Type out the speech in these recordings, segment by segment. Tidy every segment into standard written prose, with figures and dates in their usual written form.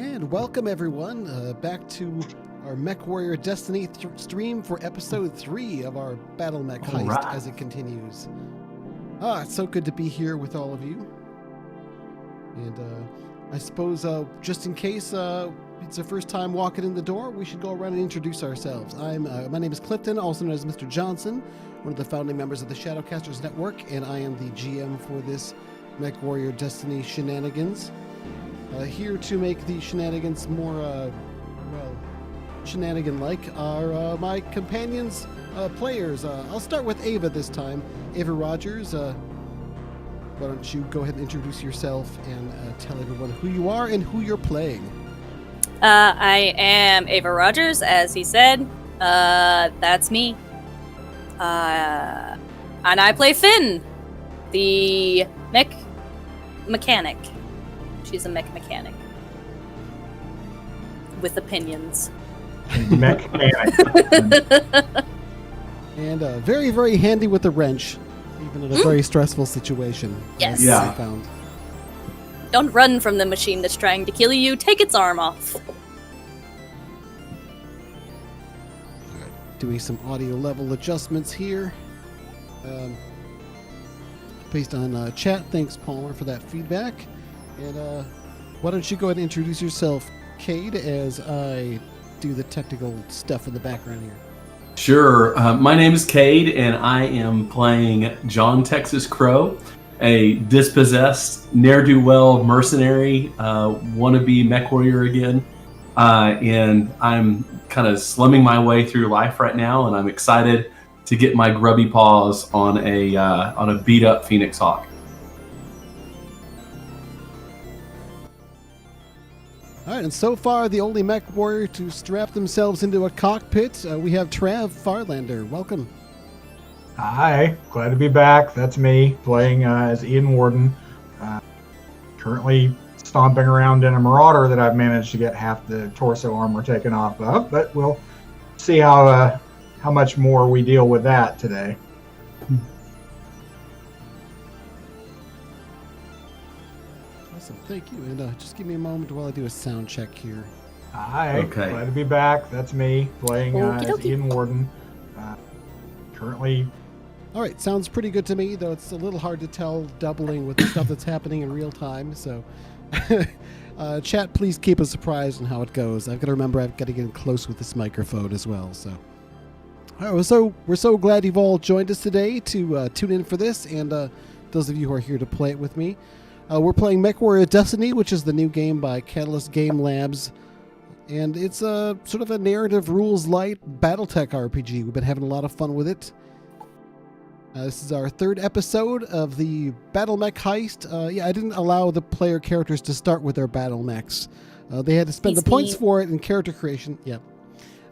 And welcome everyone back to our Mechwarrior Destiny stream for episode 3 of our battlemech heist as it continues. It's so good to be here with all of you. And I suppose just in case it's the first time walking in the door, we should go around and introduce ourselves. My name is Clifton, also known as Mr. Johnson, one of the founding members of the Shadowcasters Network, and I am the GM for this Mechwarrior Destiny shenanigans. Here to make the shenanigans more, shenanigan-like are my companions, players. I'll start with Ava this time. Ava Rogers, why don't you go ahead and introduce yourself and tell everyone who you are and who you're playing. I am Ava Rogers, as he said. That's me. And I play Finn, the mechanic. She's a mechanic. With opinions. Mechanic. And very, very handy with the wrench, even in a very stressful situation. Yes. I found. Don't run from the machine that's trying to kill you. Take its arm off. Doing some audio level adjustments here. Based on chat. Thanks, Palmer, for that feedback. And why don't you go ahead and introduce yourself, Cade, as I do the technical stuff in the background here. Sure. My name is Cade, and I am playing John Texas Crow, a dispossessed, ne'er-do-well mercenary, wannabe Mechwarrior again. And I'm kind of slumming my way through life right now, and I'm excited to get my grubby paws on a beat-up Phoenix Hawk. All right, and so far, the only mech warrior to strap themselves into a cockpit, we have Trav Farlander. Welcome. Hi, glad to be back. That's me, playing as Ian Warden. Currently stomping around in a Marauder that I've managed to get half the torso armor taken off of, but we'll see how much more we deal with that today. Awesome, thank you. And just give me a moment while I do a sound check here. Hi, Okay. glad to be back. That's me, playing as Okey-dokey. Ian Warden. Currently... All right, sounds pretty good to me, though it's a little hard to tell doubling with the stuff that's happening in real time. So, chat, please keep us surprised on how it goes. I've got to remember I've got to get close with this microphone as well. So, all right, we're so glad you've all joined us today to tune in for this, and those of you who are here to play it with me. We're playing Mechwarrior Destiny, which is the new game by Catalyst Game Labs, and it's a sort of a narrative rules light BattleTech RPG. We've been having a lot of fun with it. This is our third episode of the battlemech heist. I didn't allow the player characters to start with their battlemechs. They had to spend the points for it in character creation. Yeah.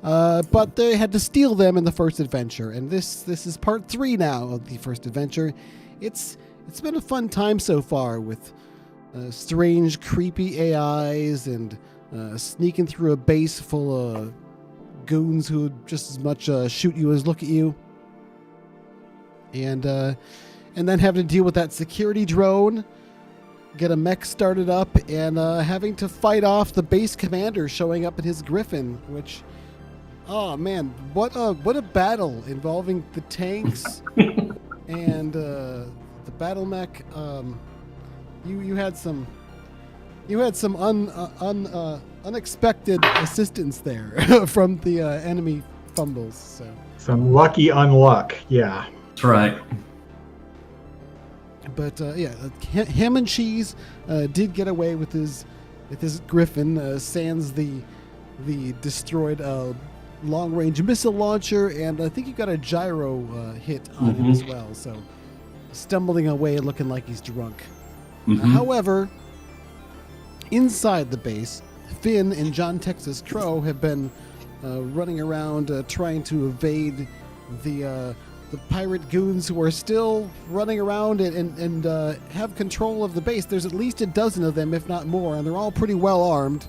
But they had to steal them in the first adventure, and this is part 3 now of the first adventure. It's been a fun time so far with strange, creepy AIs and sneaking through a base full of goons who just as much shoot you as look at you. And then having to deal with that security drone, get a mech started up, and having to fight off the base commander showing up in his Griffin, which... Oh man, what a battle involving the tanks and the battlemech. You had some unexpected assistance there from the enemy fumbles. So Some lucky unluck, yeah. That's right. But Ham and Cheese did get away with his Griffin, sans the destroyed long-range missile launcher, and I think he got a gyro hit on him as well. So stumbling away, looking like he's drunk. However, inside the base, Finn and John Texas Crow have been running around trying to evade the pirate goons who are still running around and have control of the base. There's at least a dozen of them, if not more, and they're all pretty well armed.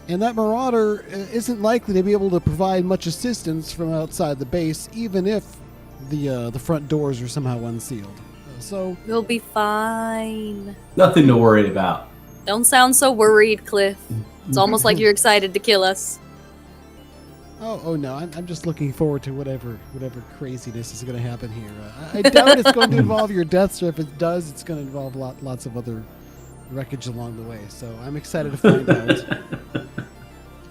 And that Marauder isn't likely to be able to provide much assistance from outside the base, even if the front doors are somehow unsealed. So We'll be fine. Nothing to worry about. Don't sound so worried, Cliff. It's almost like you're excited to kill us. Oh no! I'm just looking forward to whatever craziness is going to happen here. I doubt it's going to involve your deaths, or if it does, it's going to involve lots of other wreckage along the way. So I'm excited to find out.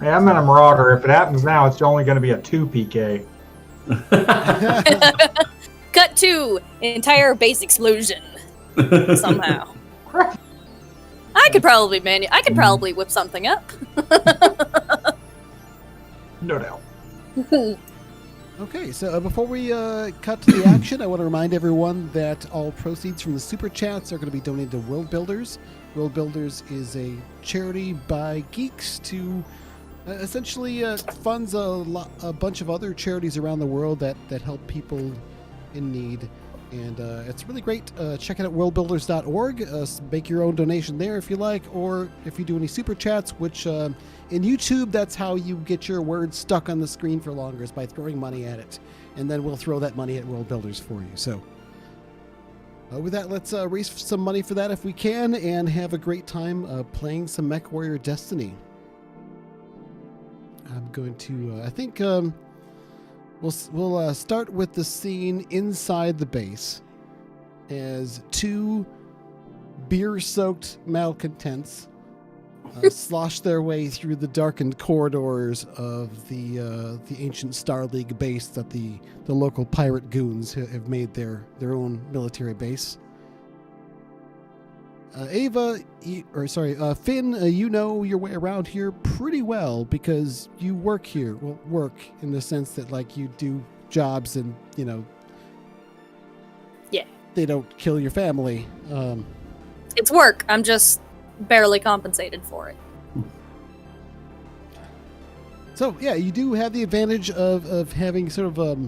Hey, I'm in a Marauder. If it happens now, it's only going to be a 2 PK. Cut to entire base explosion somehow. I could probably whip something up. No doubt. Okay, so before we cut to the action, I want to remind everyone that all proceeds from the super chats are going to be donated to World Builders. World Builders is a charity by geeks to essentially funds a bunch of other charities around the world that help people in need. And it's really great. Check it out, worldbuilders.org. Make your own donation there if you like, or if you do any super chats, which in YouTube, that's how you get your words stuck on the screen for longer, is by throwing money at it. And then we'll throw that money at World Builders for you. So with that, let's raise some money for that if we can, and have a great time playing some Mechwarrior Destiny. I'm going to, I think... We'll start with the scene inside the base as 2 beer-soaked malcontents slosh their way through the darkened corridors of the ancient Star League base that the local pirate goons have made their own military base. Finn, you know your way around here pretty well because you work here. Well, work in the sense that, like, you do jobs and, Yeah. They don't kill your family. It's work. I'm just barely compensated for it. So, yeah, you do have the advantage of having sort of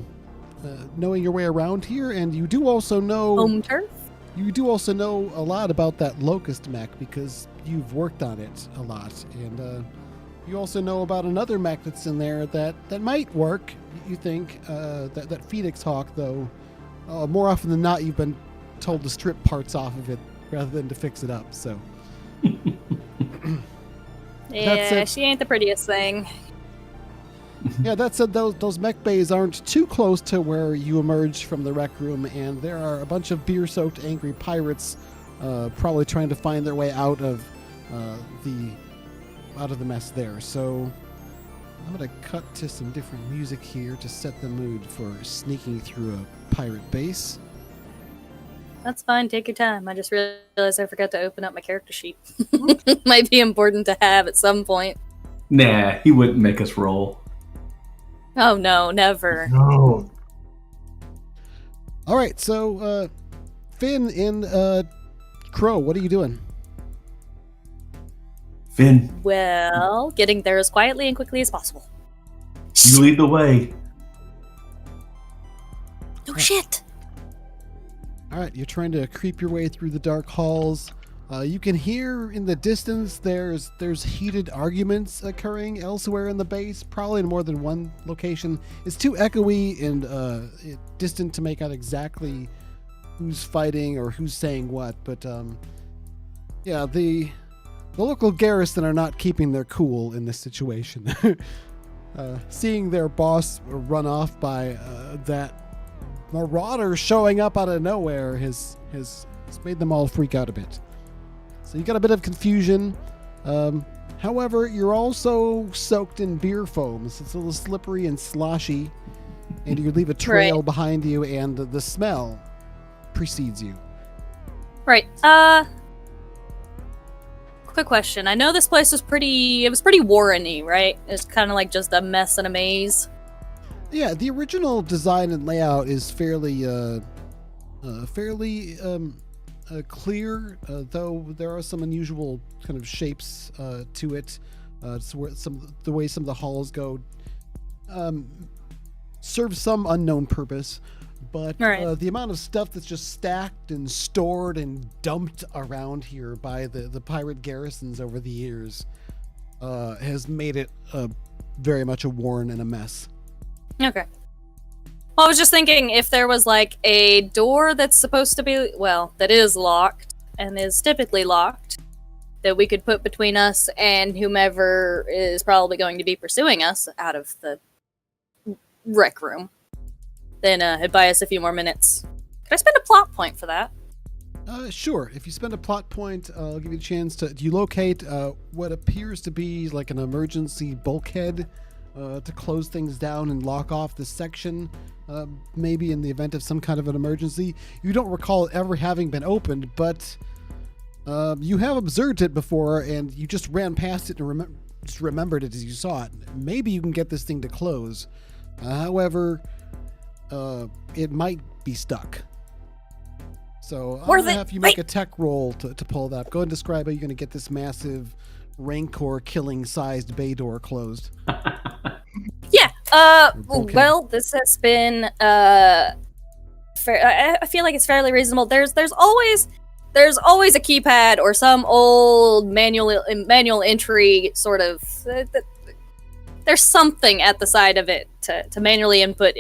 knowing your way around here, and you do also know... Home turf? You do also know a lot about that Locust mech because you've worked on it a lot. And you also know about another mech that's in there that might work, you think. That Phoenix Hawk, though, more often than not, you've been told to strip parts off of it rather than to fix it up. So, yeah, she ain't the prettiest thing. Yeah, that said, those mech bays aren't too close to where you emerge from the rec room, and there are a bunch of beer-soaked angry pirates probably trying to find their way out of the mess there. So I'm going to cut to some different music here to set the mood for sneaking through a pirate base. That's fine. Take your time. I just realized I forgot to open up my character sheet. Might be important to have at some point. Nah, he wouldn't make us roll. Oh, no, never. No. All right, so Finn and Crow, what are you doing? Finn, Well, getting there as quietly and quickly as possible. you lead the way. No shit. All right, you're trying to creep your way through the dark halls. You can hear in the distance there's heated arguments occurring elsewhere in the base, probably in more than one location. It's too echoey and distant to make out exactly who's fighting or who's saying what. But yeah, the local garrison are not keeping their cool in this situation. Seeing their boss run off by that marauder showing up out of nowhere has made them all freak out a bit. So you got a bit of confusion. However, you're also soaked in beer foam, so it's a little slippery and sloshy, and you leave a trail behind you, and the smell precedes you. Right. Quick question. I know this place was pretty Warren-y, right? It's kind of like just a mess and a maze. Yeah, the original design and layout is fairly clear, though there are some unusual kind of shapes to it. So the way some of the halls go serve some unknown purpose, but the amount of stuff that's just stacked and stored and dumped around here by the pirate garrisons over the years has made it very much a warren and a mess. Okay. Well, I was just thinking if there was like a door that's supposed to be, well, that is locked and is typically locked, that we could put between us and whomever is probably going to be pursuing us out of the rec room, then it'd buy us a few more minutes. Could I spend a plot point for that? Sure. If you spend a plot point, I'll give you a chance to. Do you locate what appears to be like an emergency bulkhead to close things down and lock off this section? Maybe in the event of some kind of an emergency. You don't recall it ever having been opened, but you have observed it before, and you just ran past it and just remembered it as you saw it. Maybe you can get this thing to close. However, it might be stuck. So I'm going to have you make a tech roll to pull that up. Go ahead and describe how you're going to get this massive Rancor killing-sized bay door closed. Yeah. Well, this has been I feel like it's fairly reasonable. There's always a keypad or some old manual entry sort of. There's something at the side of it to manually input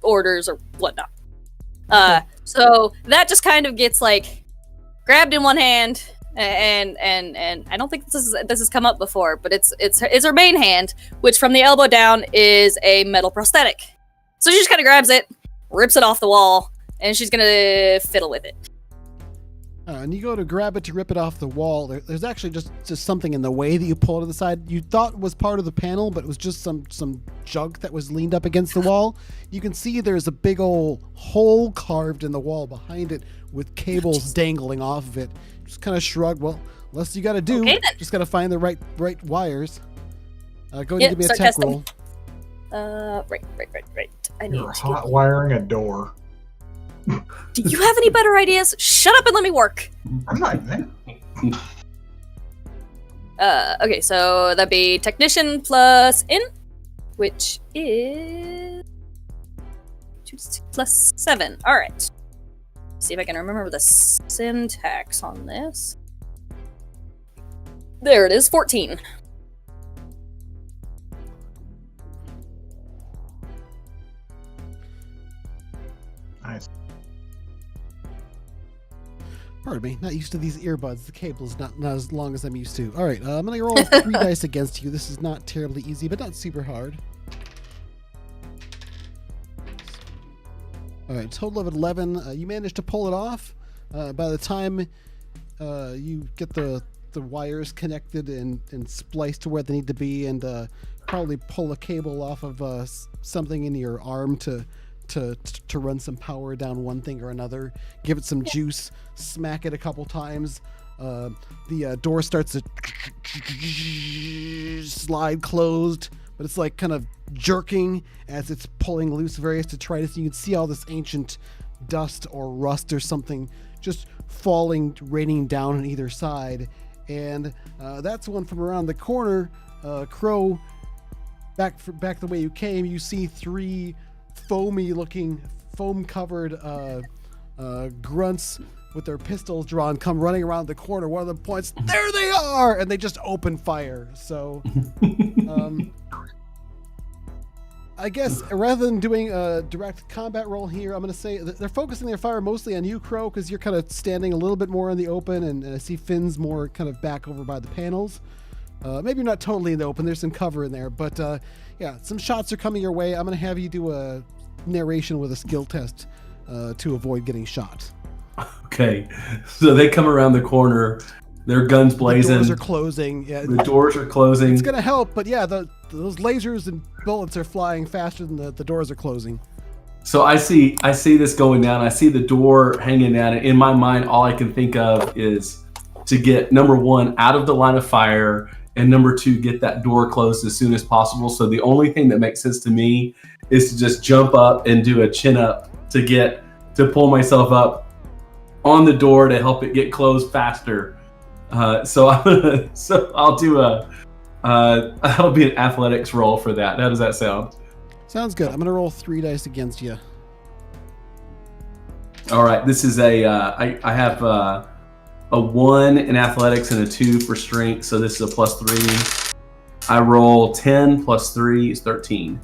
orders or whatnot. So that just kind of gets like grabbed in one hand, and I don't think this has come up before, but it's her main hand, which from the elbow down is a metal prosthetic. So she just kind of grabs it, rips it off the wall, and she's gonna fiddle with it. And you go to grab it to rip it off the wall. There's actually just something in the way that you pull to the side. You thought was part of the panel, but it was just some junk that was leaned up against the wall. You can see there's a big old hole carved in the wall behind it with cables dangling off of it. Just kind of shrug. Well, less you got to do. Okay, just got to find the right wires. Go ahead and give me a tech roll. Right. You're hot wiring a door. Do you have any better ideas? Shut up and let me work. I'm not there. Okay, so that'd be technician plus in, which is 2 plus 7. All right. See if I can remember the syntax on this. There it is, 14. Nice. Pardon me, not used to these earbuds. The cable's not as long as I'm used to. All right, I'm going to roll 3 dice against you. This is not terribly easy, but not super hard. All right, total of 11. You managed to pull it off. By the time you get the wires connected and spliced to where they need to be, and probably pull a cable off of something in your arm to run some power down one thing or another, give it some juice, smack it a couple times. The door starts to slide closed, but it's like kind of jerking as it's pulling loose various detritus. You can see all this ancient dust or rust or something just falling, raining down on either side. And that's one from around the corner. Crow, back the way you came, you see 3 foam-covered grunts with their pistols drawn come running around the corner. One of them points, there they are, and they just open fire. So I guess rather than doing a direct combat roll here, I'm going to say they're focusing their fire mostly on you, Crow, because you're kind of standing a little bit more in the open, and I see Finn's more kind of back over by the panels. Maybe you're not totally in the open. There's some cover in there, but yeah, some shots are coming your way. I'm going to have you do a narration with a skill test to avoid getting shot. Okay, so they come around the corner, their guns blazing. The doors are closing. Yeah, the doors are closing. It's going to help, but yeah, those lasers and bullets are flying faster than the doors are closing. So I see this going down. I see the door hanging down. In my mind, all I can think of is to get, number 1, out of the line of fire, and number 2, get that door closed as soon as possible. So the only thing that makes sense to me is to just jump up and do a chin up to pull myself up on the door to help it get closed faster. So I'll do that'll be an athletics roll for that. How does that sound? Sounds good. I'm gonna roll 3 dice against you. All right. This is I have a 1 in athletics and a 2 for strength. So this is a +3. I roll 10 plus 3 is 13.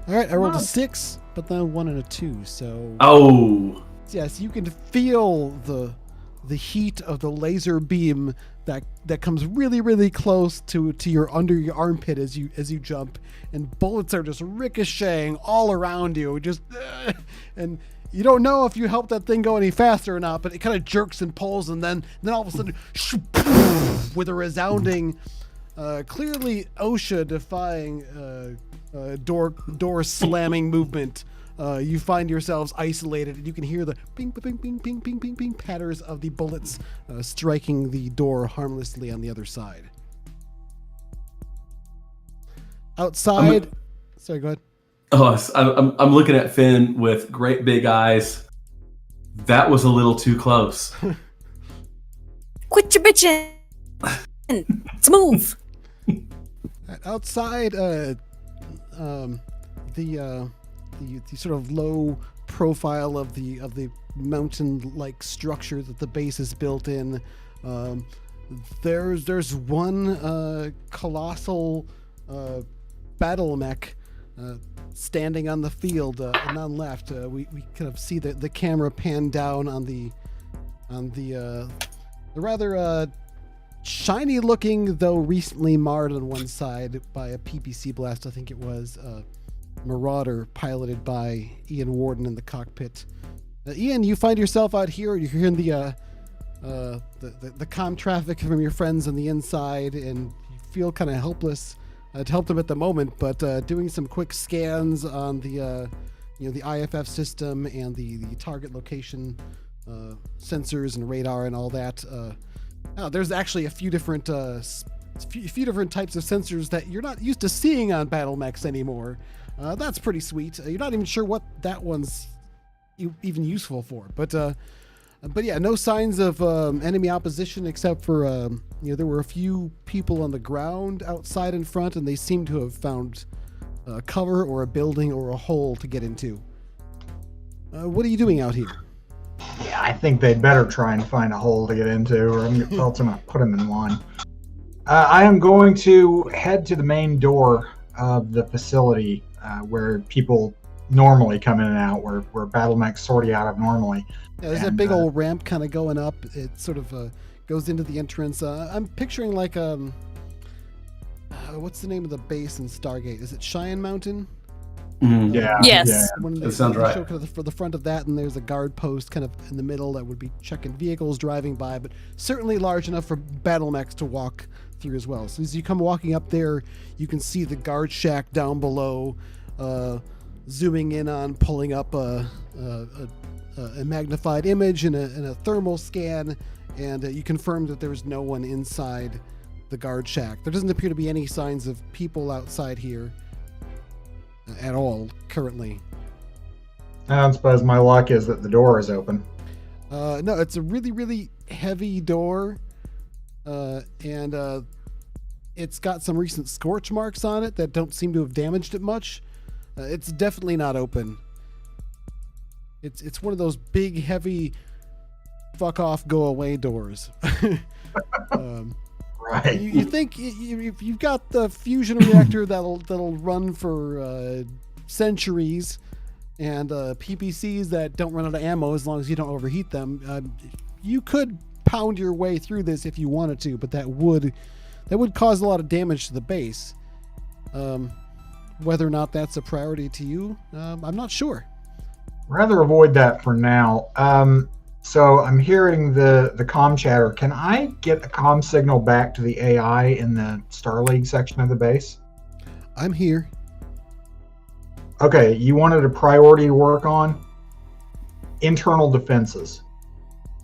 All right. I rolled a 6, but then a 1 and a 2. So. Oh. Yes, you can feel the heat of the laser beam that comes really, really close to your under your armpit as you jump, and bullets are just ricocheting all around you, and you don't know if you help that thing go any faster or not, but it kind of jerks and pulls, and then all of a sudden, with a resounding, clearly OSHA-defying door slamming movement, you find yourselves isolated, and you can hear the ping, ping, ping, ping, ping, ping, ping patters of the bullets striking the door harmlessly on the other side. Outside, sorry, go ahead. Oh, I'm looking at Finn with great big eyes. That was a little too close. Quit your bitching. Let's move. Outside, the sort of low profile of the mountain-like structure that the base is built in. There's one colossal battlemech standing on the field, and on left, we kind of see the camera pan down on the rather shiny-looking, though recently marred on one side by a PPC blast. I think it was Marauder, piloted by Ian Warden in the cockpit. Ian, you find yourself out here. You're hearing the comm traffic from your friends on the inside, and you feel kind of helpless to help them at the moment. But doing some quick scans on the IFF system and the target location sensors and radar and all that. There's actually a few different types of sensors that you're not used to seeing on battlemechs anymore. That's pretty sweet. You're not even sure what that one's even useful for, but yeah, no signs of enemy opposition except for there were a few people on the ground outside in front, and they seem to have found cover or a building or a hole to get into. What are you doing out here? Yeah, I think they'd better try and find a hole to get into, or else I'm going to put them in one. I am going to head to the main door of the facility where people normally come in and out, where battlemechs sort out of normally. Yeah, there's a big old ramp kind of going up. It sort of goes into the entrance. I'm picturing like what's the name of the base in Stargate? Is it Cheyenne Mountain? Yeah. Yes. Yeah. That sounds right. Show kind of for the front of that, and there's a guard post kind of in the middle that would be checking vehicles driving by, but certainly large enough for battlemechs to walk through as well. So as you come walking up there, you can see the guard shack down below, zooming in on, pulling up a magnified image and a thermal scan, and you confirm that there's no one inside the guard shack. There doesn't appear to be any signs of people outside here at all currently. I suppose my luck is that the door is open. No, it's a really, really heavy door, and it's got some recent scorch marks on it that don't seem to have damaged it much. It's definitely not open. It's one of those big, heavy, fuck off, go away doors. Right. You think if you've got the fusion reactor that'll run for centuries, and PPCs that don't run out of ammo as long as you don't overheat them, you could pound your way through this if you wanted to, but that would cause a lot of damage to the base. Whether or not that's a priority to you, I'm not sure. Rather avoid that for now. So I'm hearing the comm chatter. Can I get a comm signal back to the AI in the Star League section of the base? I'm here. Okay, you wanted a priority to work on? Internal defenses.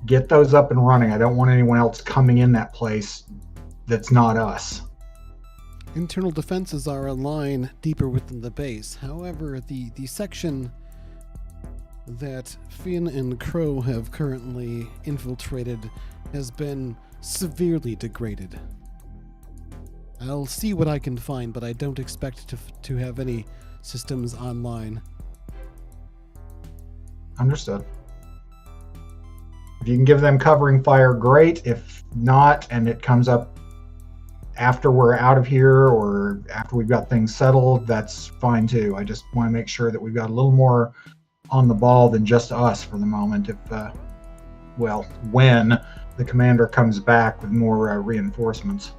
Get those up and running. I don't want anyone else coming in that place that's not us. Internal defenses are a line deeper within the base. However, the section that Finn and Crow have currently infiltrated has been severely degraded. I'll see what I can find, but I don't expect to have any systems online. Understood. If you can give them covering fire, great. If not, and it comes up after we're out of here or after we've got things settled, that's fine too. I just want to make sure that we've got a little more on the ball than just us for the moment. When the commander comes back with more reinforcements.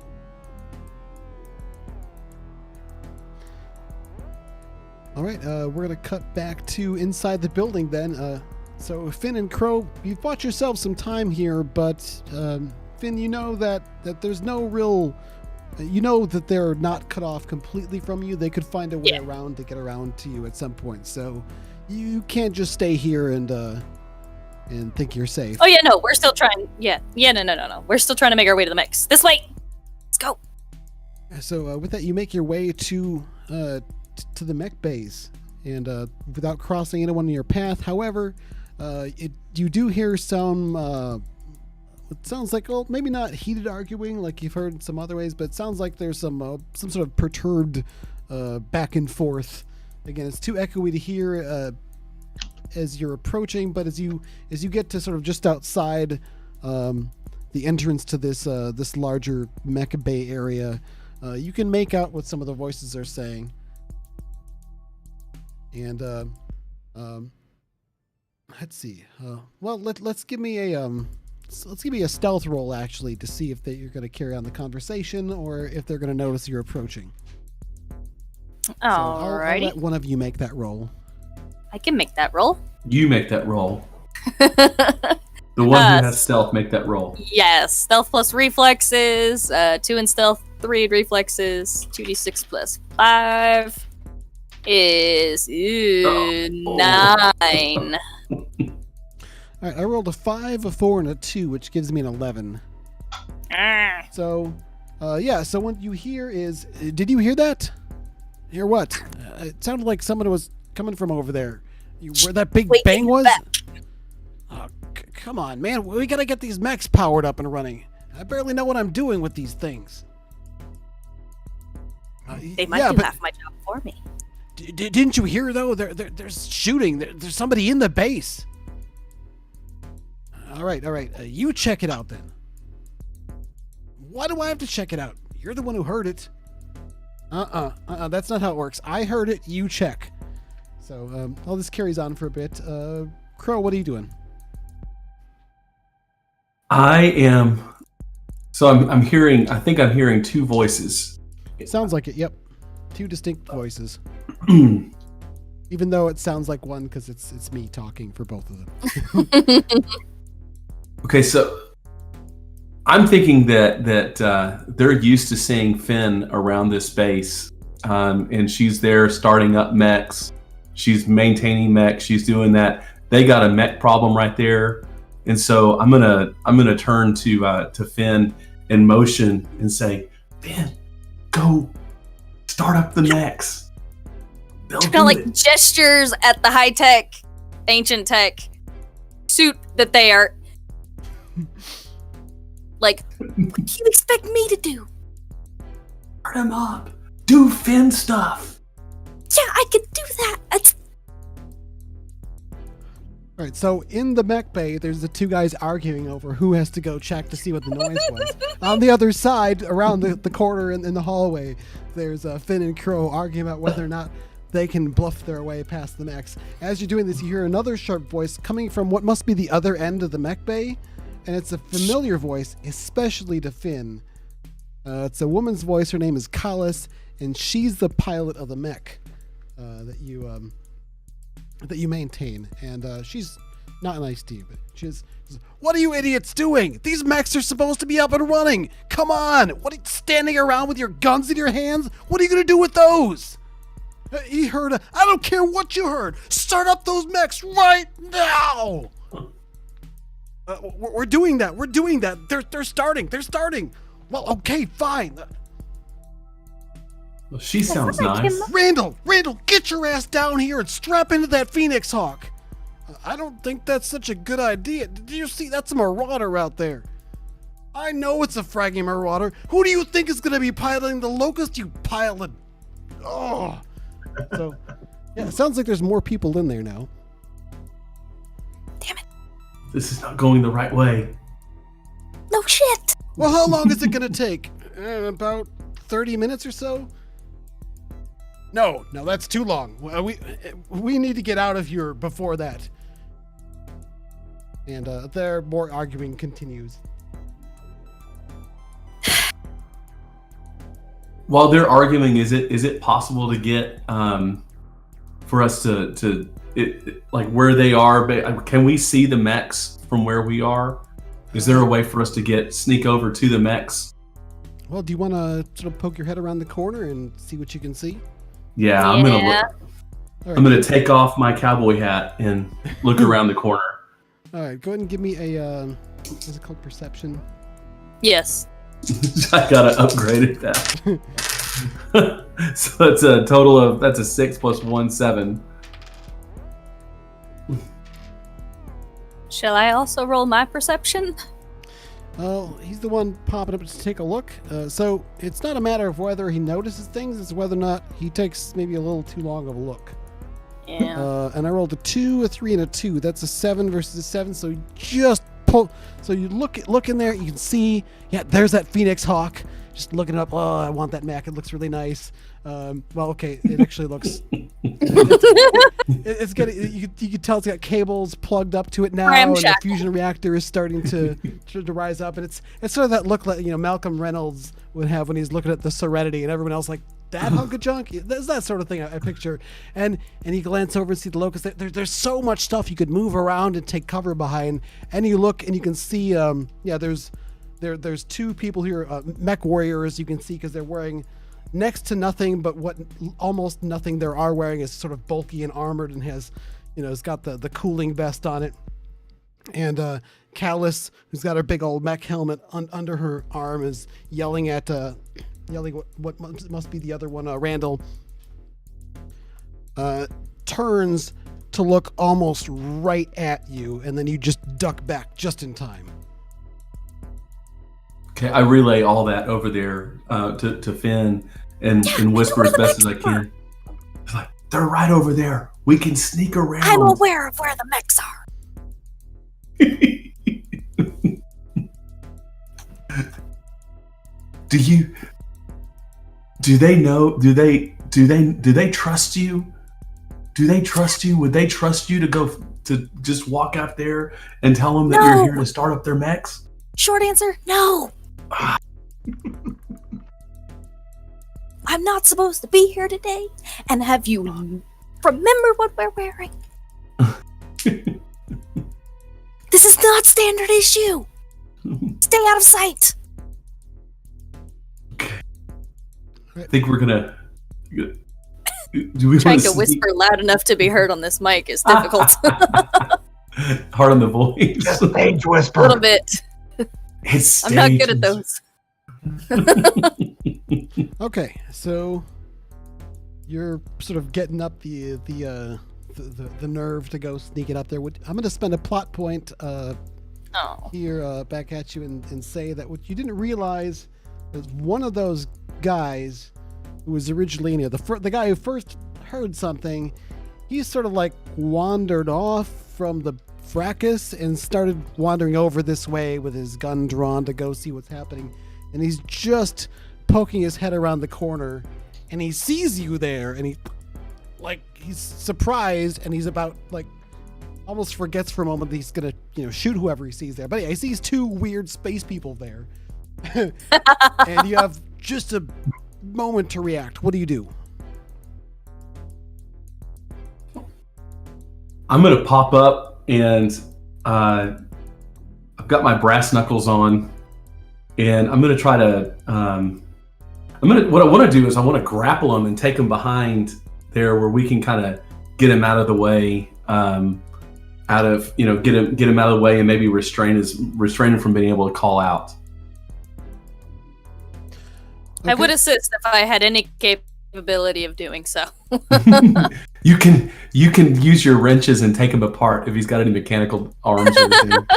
All right, we're gonna cut back to inside the building then. So Finn and Crow, you've bought yourself some time here, but Finn, you know that there's no real, you know that they're not cut off completely from you. They could find a way around to get around to you at some point. So you can't just stay here and think you're safe. Oh yeah, no, we're still trying. No. We're still trying to make our way to the mix. This way. Let's go. So with that, you make your way to the mech bays, and without crossing anyone in your path. However, you do hear some. It sounds like, well, maybe not heated arguing like you've heard in some other ways, but it sounds like there's some sort of perturbed back and forth. Again, it's too echoey to hear as you're approaching, but as you get to sort of just outside the entrance to this larger mech bay area, you can make out what some of the voices are saying. And let's see. Well, let's give me a stealth roll actually to see if you're going to carry on the conversation or if they're going to notice you're approaching. Alrighty. So I'll let one of you make that roll. I can make that roll. You make that roll. The one who has stealth, make that roll. Yes, stealth plus reflexes. 2 in stealth, 3 in reflexes. 2d6 plus 5 is 9. All right, I rolled a 5, a 4, and a 2, which gives me an 11. So, so what you hear is, did you hear that? Hear what? It sounded like someone was coming from over there. Where that big bang was? Oh, come on, man. We gotta get these mechs powered up and running. I barely know what I'm doing with these things. They might do half my job for me. Didn't you hear, though? There's shooting. There's somebody in the base. All right. You check it out, then. Why do I have to check it out? You're the one who heard it. That's not how it works. I heard it. You check. So all this carries on for a bit. Crow, what are you doing? I'm hearing. I think I'm hearing 2 voices. Sounds like it. Yep, 2 distinct voices. Even though it sounds like one because it's me talking for both of them. Okay, so I'm thinking that they're used to seeing Finn around this base, and she's there starting up mechs. She's maintaining mechs. She's doing that. They got a mech problem right there, and so I'm gonna turn to Finn in motion and say, Finn, go start up the mechs. Kind of like gestures at the high tech, ancient tech suit that they are. Like, what do you expect me to do? Start him up. Do Finn stuff. Yeah, I could do that. All right, so in the mech bay, there's the 2 guys arguing over who has to go check to see what the noise was. On the other side, around the corner in the hallway, there's Finn and Crow arguing about whether or not they can bluff their way past the mechs. As you're doing this, you hear another sharp voice coming from what must be the other end of the mech bay, and it's a familiar voice, especially to Finn. It's a woman's voice. Her name is Kalis, and she's the pilot of the mech that you maintain. And she's not nice to you, but she's, what are you idiots doing? These mechs are supposed to be up and running. Come on! What are you standing around with your guns in your hands? What are you gonna do with those? He heard. I don't care what you heard. Start up those mechs right now. We're doing that. We're doing that. They're starting. They're starting. Well, okay, fine. Well, she sounds nice. Randall, get your ass down here and strap into that Phoenix Hawk. I don't think that's such a good idea. Did you see? That's a Marauder out there. I know it's a fragging Marauder. Who do you think is going to be piloting the Locust, you pilot? Oh. So, yeah, it sounds like there's more people in there now. Damn it. This is not going the right way. No shit. Well, how long is it going to take? About 30 minutes or so? No, that's too long. We need to get out of here before that. And their more arguing continues. while they're arguing, is it possible to get for us to like where they are? But can we see the mechs from where we are? Is there a way for us to sneak over to the mechs? Well, do you want to sort of poke your head around the corner and see what you can see? Yeah, I'm gonna look. All right. I'm gonna take off my cowboy hat and look around the corner. All right, go ahead and give me a what's it called, perception? Yes. I gotta upgrade it that. So it's a total of, that's a 6 plus 1, 7. Shall I also roll my perception? Well, he's the one popping up to take a look. So it's not a matter of whether he notices things; it's whether or not he takes maybe a little too long of a look. Yeah. And I rolled a 2, a 3, and a 2. That's a 7 versus a 7. So you just pull. So you look in there. You can see. Yeah, there's that Phoenix Hawk. Just looking up. Oh, I want that mech. It looks really nice. Well, okay. It actually looks. It's got. You can tell it's got cables plugged up to it now, and the fusion reactor is starting to rise up. And it's sort of that look like Malcolm Reynolds would have when he's looking at the Serenity, and everyone else like, that hunk of junk. There's that sort of thing I picture. And you glance over and see the locust. There's so much stuff you could move around and take cover behind. And you look and you can see. There's two people here, Mechwarriors. You can see because they're wearing next to nothing, but what almost nothing they are wearing is sort of bulky and armored and has, it's got the cooling vest on it. And Callus, who's got her big old mech helmet under her arm, is yelling what must be the other one, Randall. Turns to look almost right at you, and then you just duck back just in time. Okay, I relay all that over there to Finn and whisper as best as I can. It's like, they're right over there. We can sneak around. I'm aware of where the mechs are. Do they know? Do they trust you? Do they trust you? Would they trust you to go to just walk out there and tell them that you're here to start up their mechs? Short answer, no. I'm not supposed to be here today, and have you remember what we're wearing? This is not standard issue. Stay out of sight. Okay. I think we're gonna. Do we Trying to whisper loud enough to be heard on this mic is difficult. Hard on the voice. Just stage whisper. A little bit. I'm not good at those. Okay, so you're sort of getting up the nerve to go sneak it up there. I'm going to spend a plot point here back at you and say that what you didn't realize is one of those guys who was originally in here, the guy who first heard something, he sort of like wandered off from the fracas and started wandering over this way with his gun drawn to go see what's happening. And he's just poking his head around the corner, and he sees you there, and he's surprised, and he's about almost forgets for a moment that he's gonna shoot whoever he sees there. But yeah, he sees two weird space people there, and you have just a moment to react. What do you do? I'm gonna pop up, and I've got my brass knuckles on, and I'm gonna try to. What I want to do is I want to grapple him and take him behind there, where we can kind of get him out of the way, get him out of the way, and maybe restrain him from being able to call out. Okay. I would assist if I had any capability of doing so. You can use your wrenches and take him apart if he's got any mechanical arms or anything.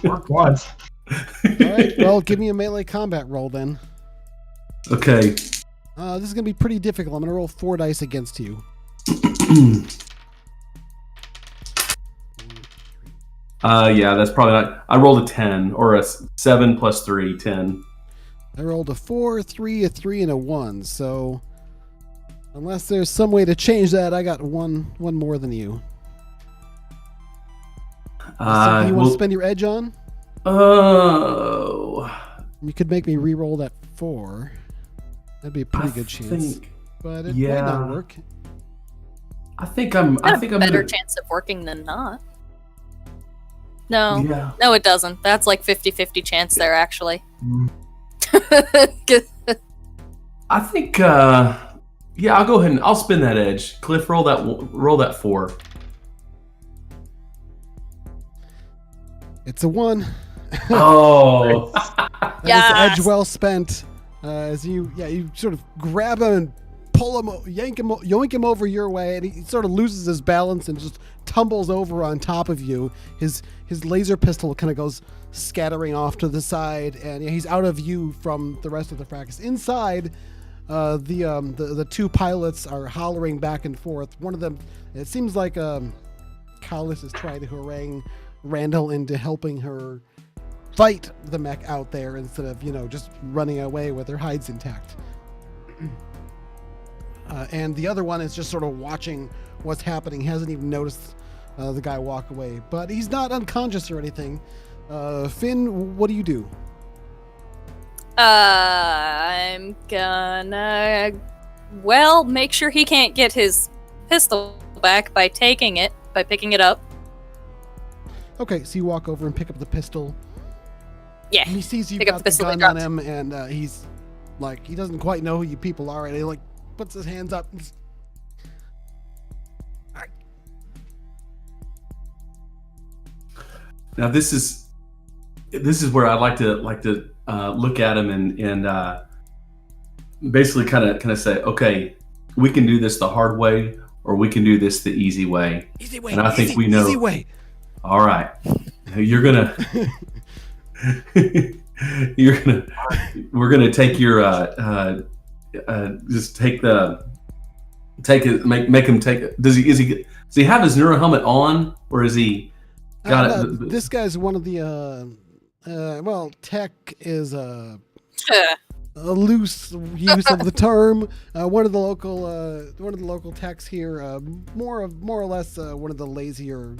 Worked once. All right, well, give me a melee combat roll then. Okay. This is going to be pretty difficult. I'm going to roll 4 dice against you. Yeah, that's probably not. I rolled a 10, or a 7 plus 3, 10. I rolled a 4, 3, a 3, and a 1. So, unless there's some way to change that, I got one more than you. Something you want to spend your edge on? Oh, You could make me re-roll that 4. That'd be a pretty good chance. But it might not work. I think I'm better chance of working than not. No. Yeah. No, it doesn't. That's like 50-50 chance there, actually. I think I'll go ahead and I'll spin that edge. Cliff, roll that 4. It's a 1. Oh. That is edge well spent. As you sort of grab him and pull him, yoink him over your way, and he sort of loses his balance and just tumbles over on top of you. His laser pistol kind of goes scattering off to the side, and he's out of view from the rest of the fracas. Inside, the 2 pilots are hollering back and forth. One of them, it seems like Callus is trying to harangue Randall into helping her fight the mech out there instead of, just running away with their hides intact. And the other one is just sort of watching what's happening. He hasn't even noticed the guy walk away. But he's not unconscious or anything. Finn, what do you do? I'm gonna, make sure he can't get his pistol back by picking it up. Okay, so you walk over and pick up the pistol. Yeah. And he sees you've Pick up got the the pistol gun that on him, and he's like, he doesn't quite know who you people are, and he puts his hands up. And Now this is where I'd like to look at him and basically kind of say, okay, we can do this the hard way, or we can do this the ezy way. Easy way. And I think we know. Easy way. All right, we're gonna take your just take it, make him take it. Does he have his neuro helmet on, or is he got it? This guy's one of the tech is a loose use of the term. One of the local techs here, more or less one of the lazier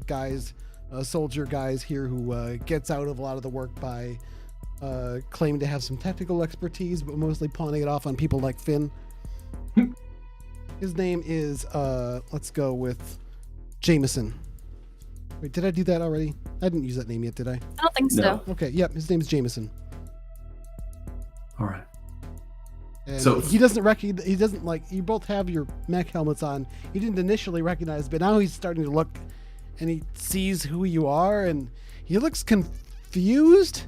guys, soldier guys here who gets out of a lot of the work by claiming to have some technical expertise, but mostly pawning it off on people like Finn. His name is let's go with Jameson. Wait, did I do that already? I didn't use that name yet, did I? I don't think so. No. Okay, yep, his name's Jameson. All right. And so he doesn't recognize. He doesn't you both have your mech helmets on. He didn't initially recognize, but now he's starting to look, and he sees who you are, and he looks confused.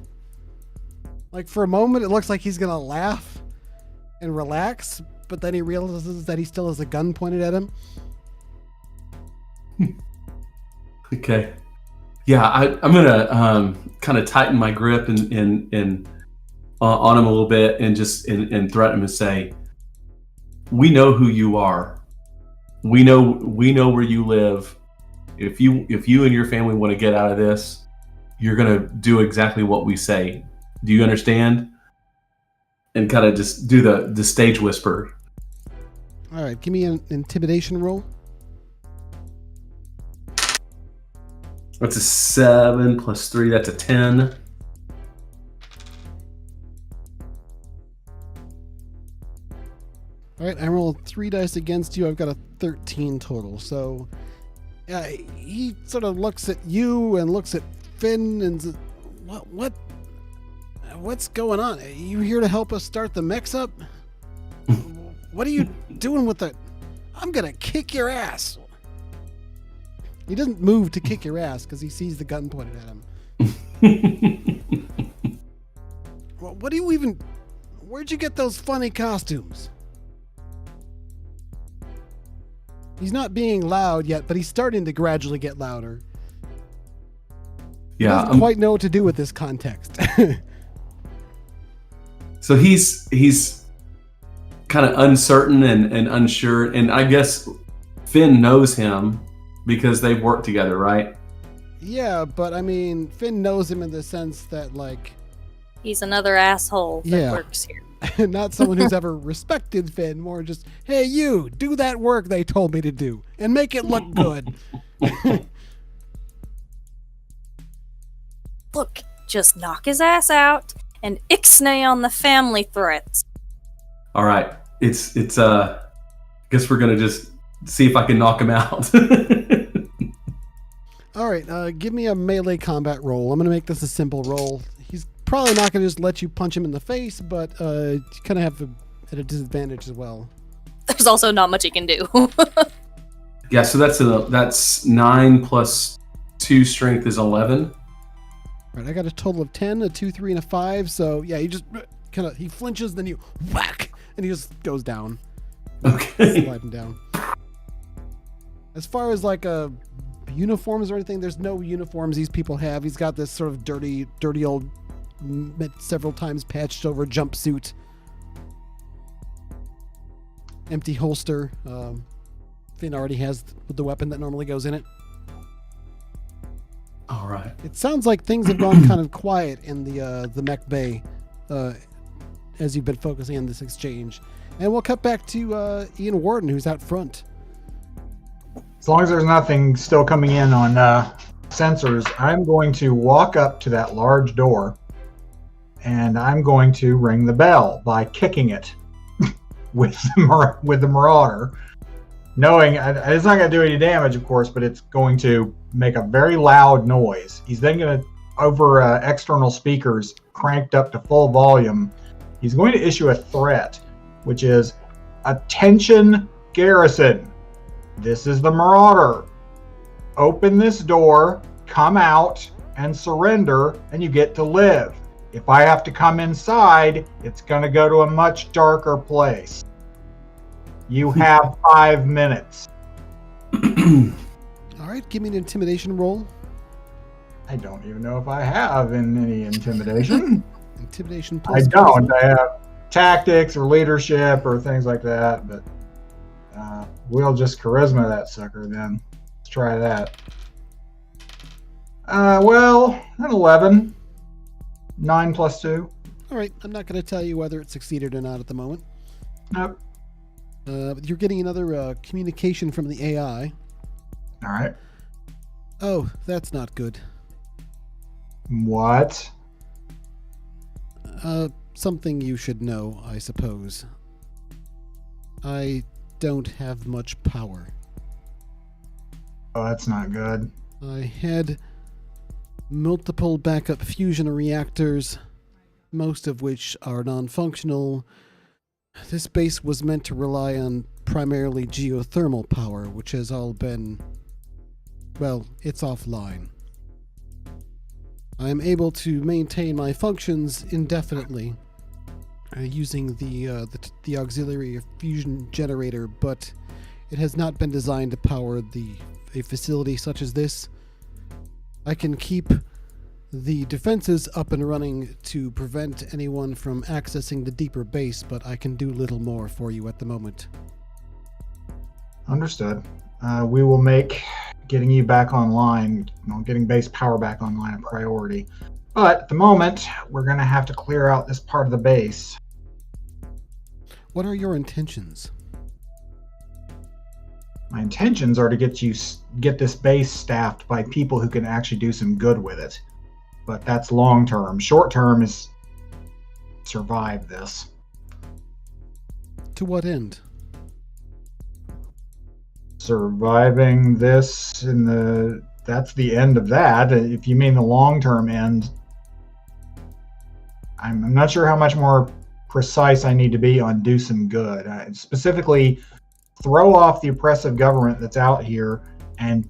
Like for a moment, it looks like he's gonna laugh and relax, but then he realizes that he still has a gun pointed at him. Okay. Yeah, I'm gonna kind of tighten my grip and on him a little bit, and just and threaten him and say, "We know who you are. We know where you live. If you and your family want to get out of this, you're gonna do exactly what we say. Do you understand?" And kind of just do the stage whisper. All right, give me an intimidation roll. That's a 7 plus 3. That's a 10. All right, I rolled 3 dice against you. I've got a 13 total. So, he sort of looks at you and looks at Finn and says, what's going on? Are you here to help us start the mechs up? What are you doing with it? I'm gonna kick your ass. He doesn't move to kick your ass because he sees the gun pointed at him. Well, what do you even... Where'd you get those funny costumes? He's not being loud yet, but he's starting to gradually get louder. He doesn't quite know what to do with this context. So he's kind of uncertain and unsure, and I guess Finn knows him because they've worked together, right? Yeah, but I mean, Finn knows him in the sense that, he's another asshole that works here. Not someone who's ever respected Finn, more just, hey, you, do that work they told me to do, and make it look good. Look, just knock his ass out, and ixnay on the family threats. All right. It's guess we're going to just see if I can knock him out. All right, give me a melee combat roll. I'm going to make this a simple roll. He's probably not going to just let you punch him in the face, but you kind of have at a disadvantage as well. There's also not much he can do. Yeah, so that's 9 plus 2 strength is 11. All right, I got a total of 10, a 2, 3, and a 5. So yeah, he just he flinches, then you whack, and he just goes down. Okay. Sliding down. As far as like uniforms or anything, there's no uniforms these people have. He's got this sort of dirty old, several times patched over jumpsuit. Empty holster. Finn already has the weapon that normally goes in it. All right. It sounds like things have gone kind of quiet in the mech bay as you've been focusing on this exchange. And we'll cut back to Ian Warden, who's out front. As long as there's nothing still coming in on sensors, I'm going to walk up to that large door, and I'm going to ring the bell by kicking it with the Marauder, knowing it's not going to do any damage, of course, but it's going to make a very loud noise. He's then going to, over external speakers cranked up to full volume, he's going to issue a threat, which is, "Attention, garrison. This is the Marauder. Open this door, come out, and surrender, and you get to live. If I have to come inside, it's going to go to a much darker place. You have 5 minutes." All right, give me an intimidation roll. I don't even know if I have any intimidation. Intimidation plus I don't. charisma. I have tactics or leadership or things like that, but we'll just charisma that sucker then. Let's try that. Well, an 11. 9 plus 2. All right, I'm not going to tell you whether it succeeded or not at the moment. Nope. You're getting another communication from the AI. All right. Oh, that's not good. What? Something you should know, I suppose. I don't have much power. Oh, that's not good. I had multiple backup fusion reactors, most of which are non-functional. This base was meant to rely on primarily geothermal power, which has all been, well, it's offline. I am able to maintain my functions indefinitely using the auxiliary fusion generator, but it has not been designed to power a facility such as this. I can keep the defenses up and running to prevent anyone from accessing the deeper base, but I can do little more for you at the moment. Understood. We will make getting you back online, getting base power back online a priority. But at the moment, we're going to have to clear out this part of the base. What are your intentions? My intentions are to get this base staffed by people who can actually do some good with it. But that's long term. Short term is survive this. To what end? Surviving this that's the end of that. If you mean the long term end, I'm not sure how much more precise I need to be on do some good. Specifically, throw off the oppressive government that's out here and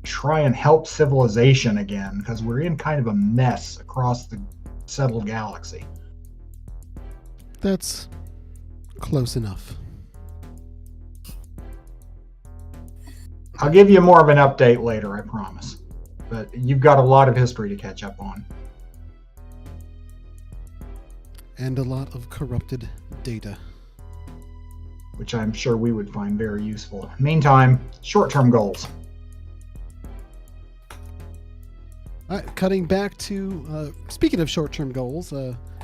try and help civilization again, because we're in kind of a mess across the settled galaxy. That's close enough. I'll give you more of an update later, I promise. But you've got a lot of history to catch up on. And a lot of corrupted data. Which I'm sure we would find very useful. Meantime, short-term goals. All right, cutting back to, speaking of short-term goals,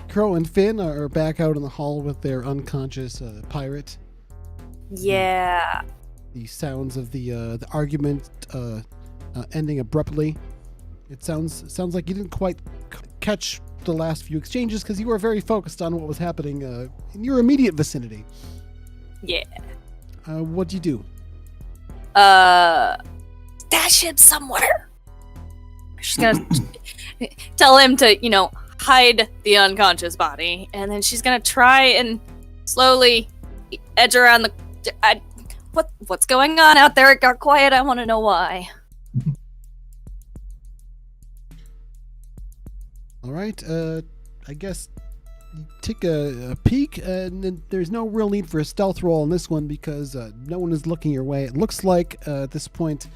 Crow and Finn are back out in the hall with their unconscious pirate. Yeah. The sounds of the argument ending abruptly. It sounds like you didn't quite catch the last few exchanges because you were very focused on what was happening in your immediate vicinity. Yeah. What'd you do? Stash him somewhere. She's gonna tell him to, hide the unconscious body, and then she's gonna try and slowly edge around the. What's going on out there? It got quiet. I want to know why. All right. I guess you take a peek, and there's no real need for a stealth roll on this one because no one is looking your way. It looks like at this point,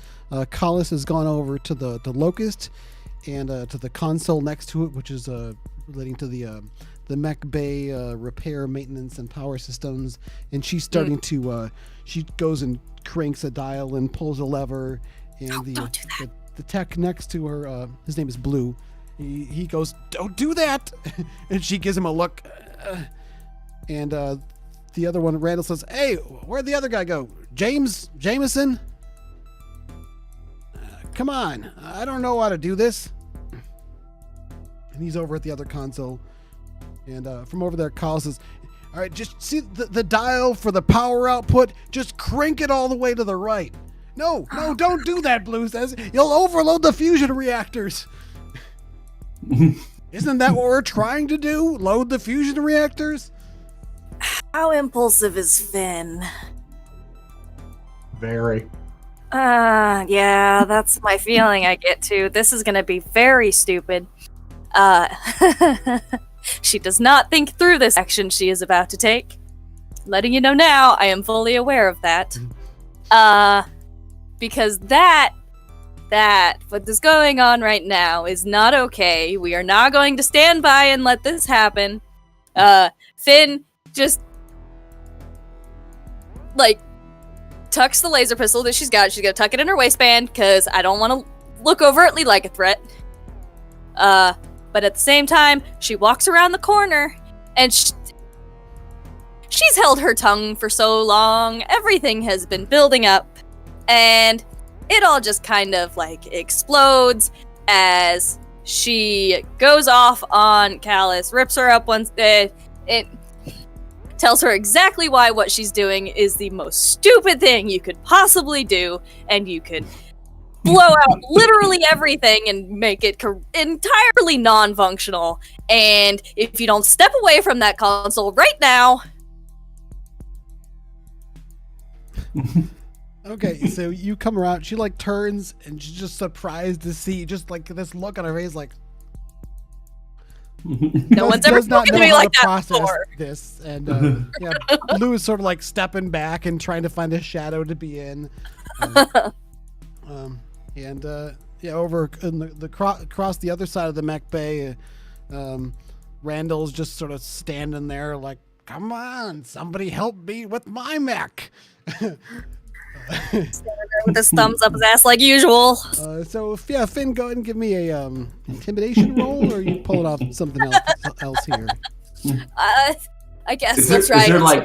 Collis has gone over to the Locust and to the console next to it, which is relating to the mech bay repair, maintenance, and power systems. And she's starting to. She goes and cranks a dial and pulls a lever, and don't do that. The tech next to her, his name is Blue. He goes, "Don't do that!" And she gives him a look. And the other one, Randall, says, "Hey, where'd the other guy go? Jameson? Come on, I don't know how to do this." And he's over at the other console. And from over there, Kyle says, "All right, just see the dial for the power output. Just crank it all the way to the right." No, don't do that, Blue says. "You'll overload the fusion reactors." Isn't that what we're trying to do? Load the fusion reactors? How impulsive is Finn? Very. Yeah, that's my feeling I get to. This is gonna be very stupid. She does not think through this action she is about to take. Letting you know now, I am fully aware of that. Because what is going on right now is not okay. We are not going to stand by and let this happen. Finn just, tucks the laser pistol that she's got. She's gonna tuck it in her waistband, because I don't want to look overtly like a threat. But at the same time, she walks around the corner, and she's held her tongue for so long. Everything has been building up, and it all just kind of explodes as she goes off on Callus, rips her up once. It tells her exactly why what she's doing is the most stupid thing you could possibly do, and you could blow out literally everything and make it entirely non-functional. And if you don't step away from that console right now... Okay, so you come around, she turns, and she's just surprised to see just this look on her face no one's ever spoken to me like that before. This, and Blue is sort of stepping back and trying to find a shadow to be in. Over in across the other side of the mech bay, Randall's just sort of standing there "Come on, somebody help me with my mech." Standing there with his thumbs up his ass like usual. Finn, go ahead and give me a intimidation roll, or are you pulling off something else here? I guess Is we'll try.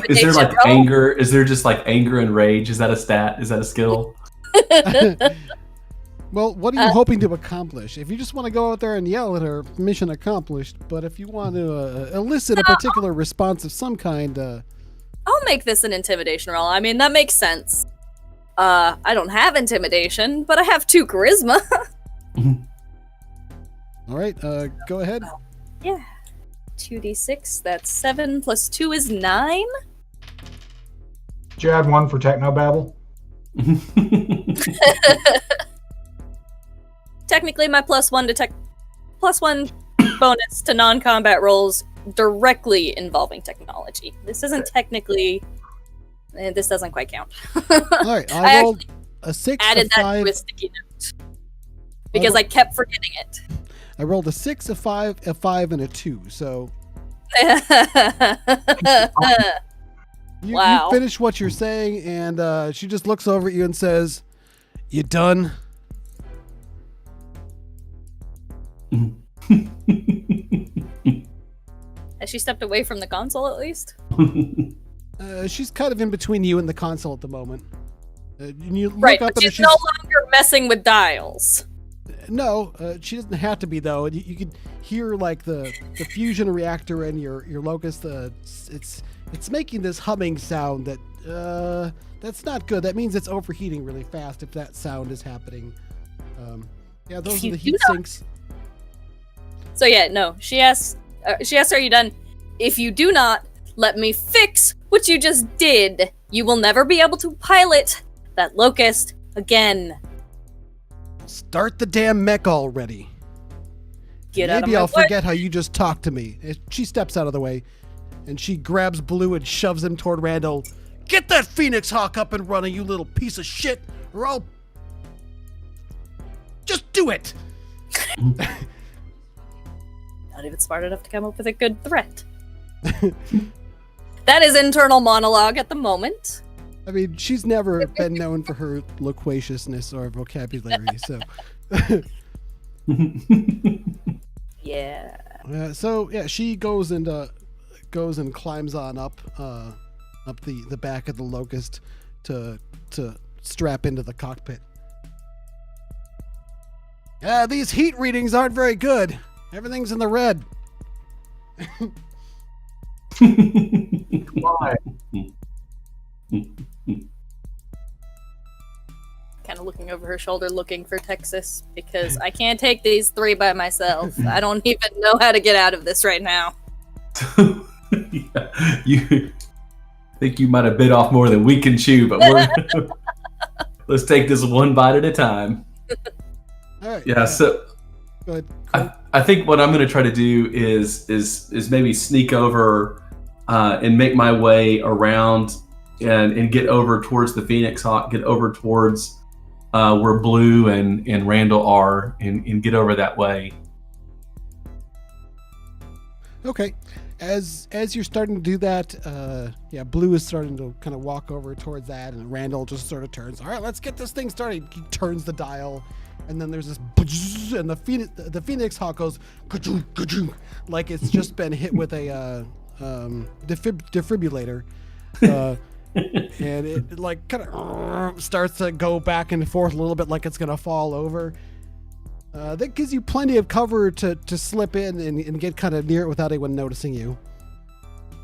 is there anger? Is there just anger and rage? Is that a stat? Is that a skill? Well, what are you hoping to accomplish? If you just want to go out there and yell at her, mission accomplished. But if you want to elicit a particular response of some kind, I'll make this an intimidation roll. I mean, that makes sense. I don't have intimidation, but I have 2 charisma. All right, go ahead. Yeah. 2d6, that's 7 plus 2 is 9. Did you add 1 for technobabble? Technically, my +1 bonus to non-combat rolls directly involving technology. This isn't technically... this doesn't quite count. All right, I rolled a 6, added a 5. that to a sticky note. Because I kept forgetting it. I rolled a 6, a 5, a 5, and a 2, so... You finish what you're saying, and she just looks over at you and says, "You done?" Has she stepped away from the console at least? She's kind of in between you and the console at the moment. You look Right, up but at her, she's no longer messing with dials. No, she doesn't have to be though. You could hear like the fusion reactor and your locust. It's making this humming sound that's not good. That means it's overheating really fast if that sound is happening. Yeah, those are the heat sinks. So yeah, no. She asks, "Are you done? If you do not, let me fix what you just did. You will never be able to pilot that locust again." Start the damn mech already. Get out of Maybe my I'll way. forget how you just talked to me. She steps out of the way, and she grabs Blue and shoves him toward Randall. Get that Phoenix Hawk up and running, you little piece of shit, or I'll... Just do it! Not even smart enough to come up with a good threat. That is internal monologue at the moment. I mean, she's never been known for her loquaciousness or vocabulary, so... Yeah. So yeah, she goes and climbs on up the back of the locust to strap into the cockpit. Yeah, these heat readings aren't very good. Everything's in the red. Why? Kind of looking over her shoulder, looking for Texas, because I can't take these 3 by myself. I don't even know how to get out of this right now. Yeah, you think you might have bit off more than we can chew, but let's take this one bite at a time. All right. Yeah, so Go ahead. I think what I'm going to try to do is maybe sneak over and make my way around and get over towards the Phoenix Hawk, get over towards where Blue and Randall are, and get over that way. Okay. As you're starting to do that, Blue is starting to kind of walk over towards that, and Randall just sort of turns. All right, let's get this thing started. He turns the dial, and then there's this, and the Phoenix Hawk goes like it's just been hit with a defibrillator, and it like kind of starts to go back and forth a little bit, like it's gonna fall over. That gives you plenty of cover to slip in and get kind of near it without anyone noticing you.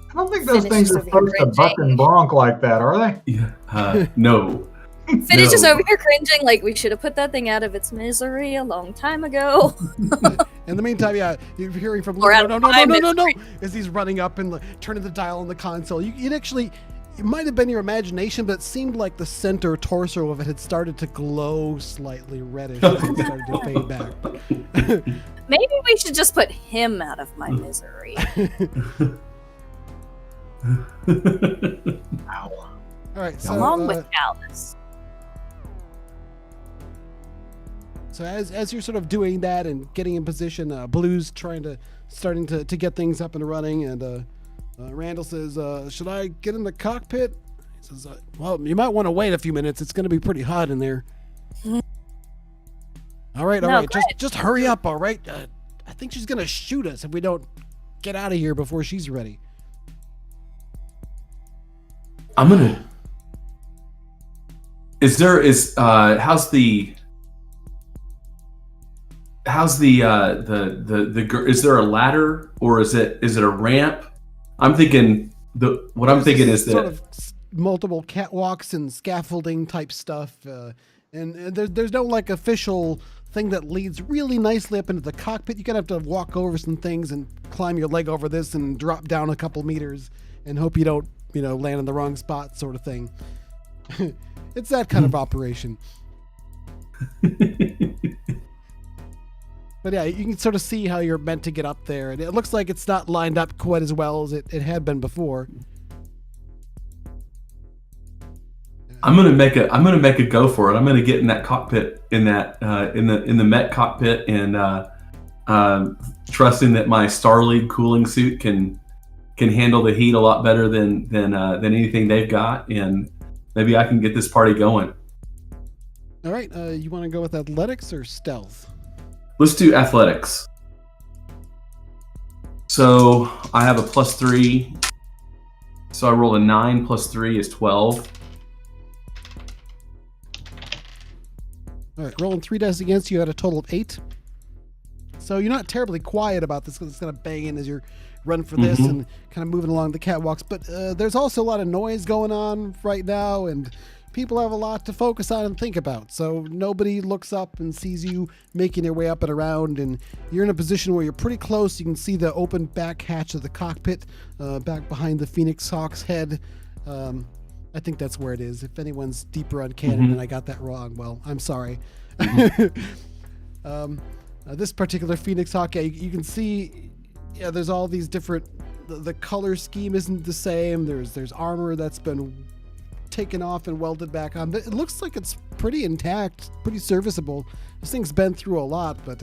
I don't think those Finish things are over supposed to here, buck and bronk like that, are they? Yeah, no. Finish is No. over here cringing, like we should have put that thing out of its misery a long time ago. In the meantime, yeah, you're hearing from Or out no, of no, no, my no, no, no, misery. as he's running up and turning the dial on the console. It might have been your imagination, but it seemed like the center torso of it had started to glow slightly reddish as it started to fade back. Maybe we should just put him out of my misery. Ow. All right, so Along with Alice. So as you're sort of doing that and getting in position, Blue's starting to get things up and running, and Randall says, "Should I get in the cockpit?" He says, "Well, you might want to wait a few minutes. It's going to be pretty hot in there." All right, No, just hurry up. All right, I think she's going to shoot us if we don't get out of here before she's ready. I'm gonna. How's the is there a ladder, or is it a ramp? I'm thinking I'm thinking is sort that of multiple catwalks and scaffolding type stuff, and there's no like official thing that leads really nicely up into the cockpit. You're gonna have to walk over some things and climb your leg over this and drop down a couple meters and hope you don't land in the wrong spot, sort of thing. It's that kind of operation. But yeah, you can sort of see how you're meant to get up there, and it looks like it's not lined up quite as well as it had been before. I'm gonna make a go for it. I'm gonna get in that cockpit, in the mech cockpit, and trusting that my Starleague cooling suit can handle the heat a lot better than anything they've got, and maybe I can get this party going. All right, you want to go with athletics or stealth? Let's do athletics. So I have a +3. So I rolled a 9 + 3 is 12. All right, rolling 3 dice against you at a total of 8. So you're not terribly quiet about this because it's kind of banging as you're running for this and kind of moving along the catwalks. But there's also a lot of noise going on right now, and people have a lot to focus on and think about. So nobody looks up and sees you making your way up and around, and you're in a position where you're pretty close. You can see the open back hatch of the cockpit back behind the Phoenix Hawk's head. I think that's where it is. If anyone's deeper on canon and I got that wrong, well, I'm sorry. This particular Phoenix Hawk, you can see, there's all these different. The color scheme isn't the same. There's armor that's been taken off and welded back on. But it looks like it's pretty intact, pretty serviceable. This thing's been through a lot, but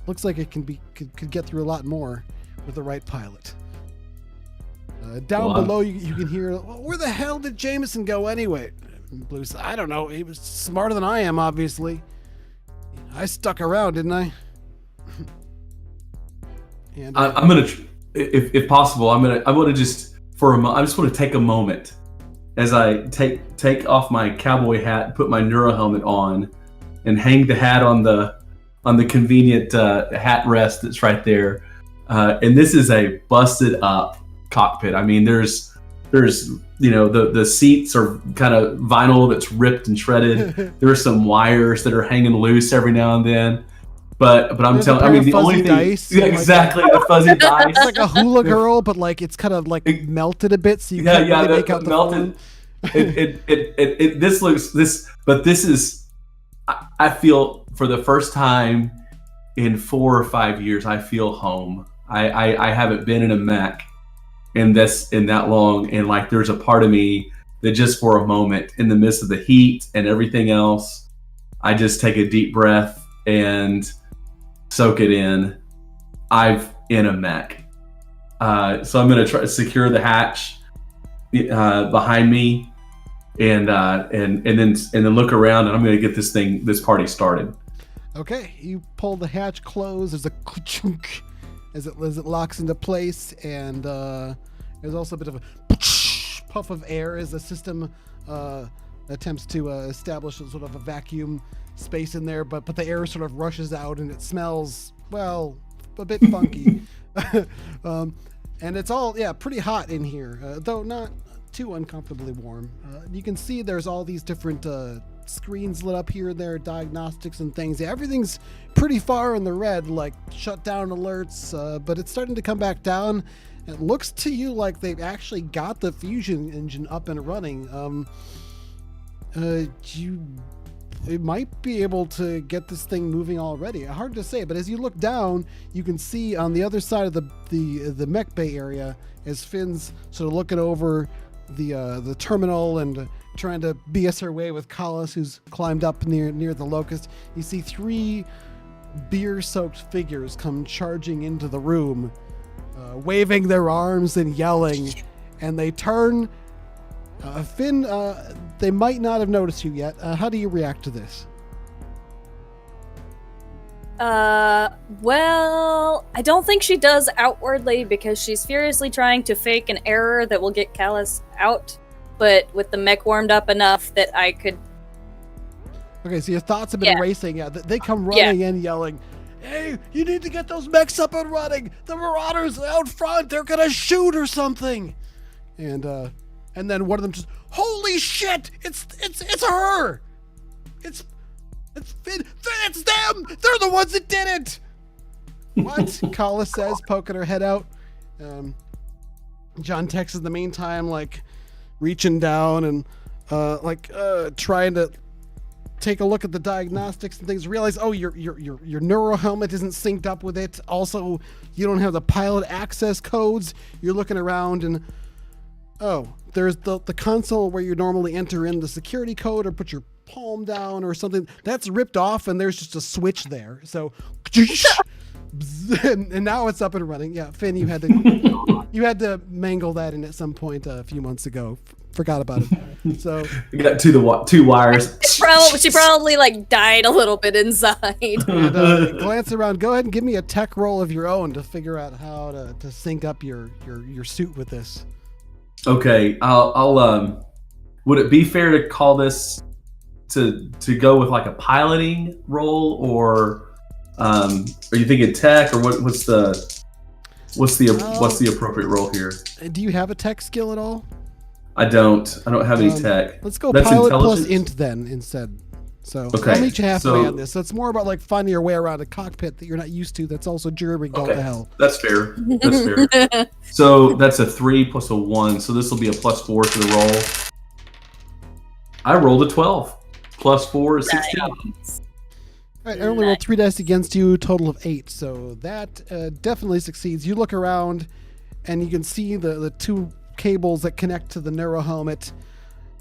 looks like it could get through a lot more with the right pilot. Down below, you can hear, where the hell did Jameson go anyway? Blue said, I don't know. He was smarter than I am, obviously. I stuck around, didn't I? And I'm gonna, if possible, I want to just I just want to take a moment as I take off my cowboy hat, put my neuro helmet on, and hang the hat on the convenient hat rest that's right there. And this is a busted up cockpit. I mean, there's the seats are kind of vinyl that's ripped and shredded. There are some wires that are hanging loose every now and then. But I'm telling, I mean, the only thing, exactly, the fuzzy dice. It's like a hula girl, but like it's kind of like melted a bit, so you can't really make out the melted. This is, I feel for the first time in 4 or 5 years, I feel home. I haven't been in a mech in that long, and like there's a part of me that just for a moment, in the midst of the heat and everything else, I just take a deep breath and soak it in. I'm in a mech. So I'm going to try to secure the hatch behind me, and then look around, and I'm going to get this party started. Okay, you pull the hatch closed. There's a chunk as it locks into place, and there's also a bit of a puff of air as the system attempts to establish a sort of a vacuum space in there, but the air sort of rushes out, and it smells, well, a bit funky. And it's all pretty hot in here, though not too uncomfortably warm. You can see there's all these different screens lit up here and there, diagnostics and things. Everything's pretty far in the red, like shutdown alerts, but it's starting to come back down. It looks to you like they've actually got the fusion engine up and running. You might be able to get this thing moving already. Hard to say, but as you look down, you can see on the other side of the mech bay area, as Finn's sort of looking over the terminal and trying to BS her way with Collis, who's climbed up near the locust. You see 3 beer-soaked figures come charging into the room, waving their arms and yelling, and they turn. Finn, they might not have noticed you yet. How do you react to this? Well, I don't think she does outwardly because she's furiously trying to fake an error that will get Callus out, but with the mech warmed up enough that I could... Okay, so your thoughts have been racing. Yeah, they come running in yelling, hey, you need to get those mechs up and running. The Marauders out front, they're gonna shoot or something. And then one of them just, holy shit, it's her. It's Finn, it's them. They're the ones that did it. What? Collis says, poking her head out. John Tex in the meantime, like reaching down and trying to take a look at the diagnostics and things. Realize, oh, your neuro helmet isn't synced up with it. Also, you don't have the pilot access codes. You're looking around and there's the console where you normally enter in the security code or put your palm down or something. That's ripped off, and there's just a switch there. So, and now it's up and running. Yeah, Finn, you had to mangle that in at some point a few months ago. Forgot about it. So you got two wires. She probably like died a little bit inside. And, glance around. Go ahead and give me a tech roll of your own to figure out how to sync up your suit with this. Okay, I'll would it be fair to call this to go with like a piloting role, or are you thinking tech, or what's the appropriate role here? Do you have a tech skill at all? I don't have any tech. Let's go That's pilot plus intelligence? int then instead. So Okay, I'll meet you halfway so- on this. So it's more about like finding your way around a cockpit that you're not used to. That's also German. Go to hell. That's fair. That's fair. So that's a 3 plus a 1. So this will be a +4 to the roll. I rolled a 12. +4 is 16. All right, I only rolled 3 dice against you, total of 8. So that definitely succeeds. You look around, and you can see the 2 cables that connect to the neuro helmet.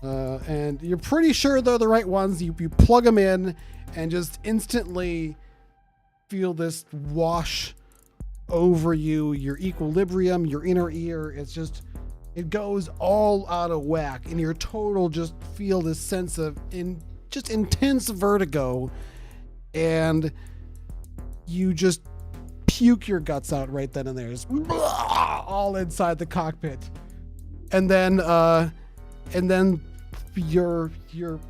And you're pretty sure they're the right ones. You plug them in and just instantly feel this wash over you, your equilibrium, your inner ear. It goes all out of whack, and your total just feel this sense of just intense vertigo, and you just puke your guts out right then and there, just all inside the cockpit. And then your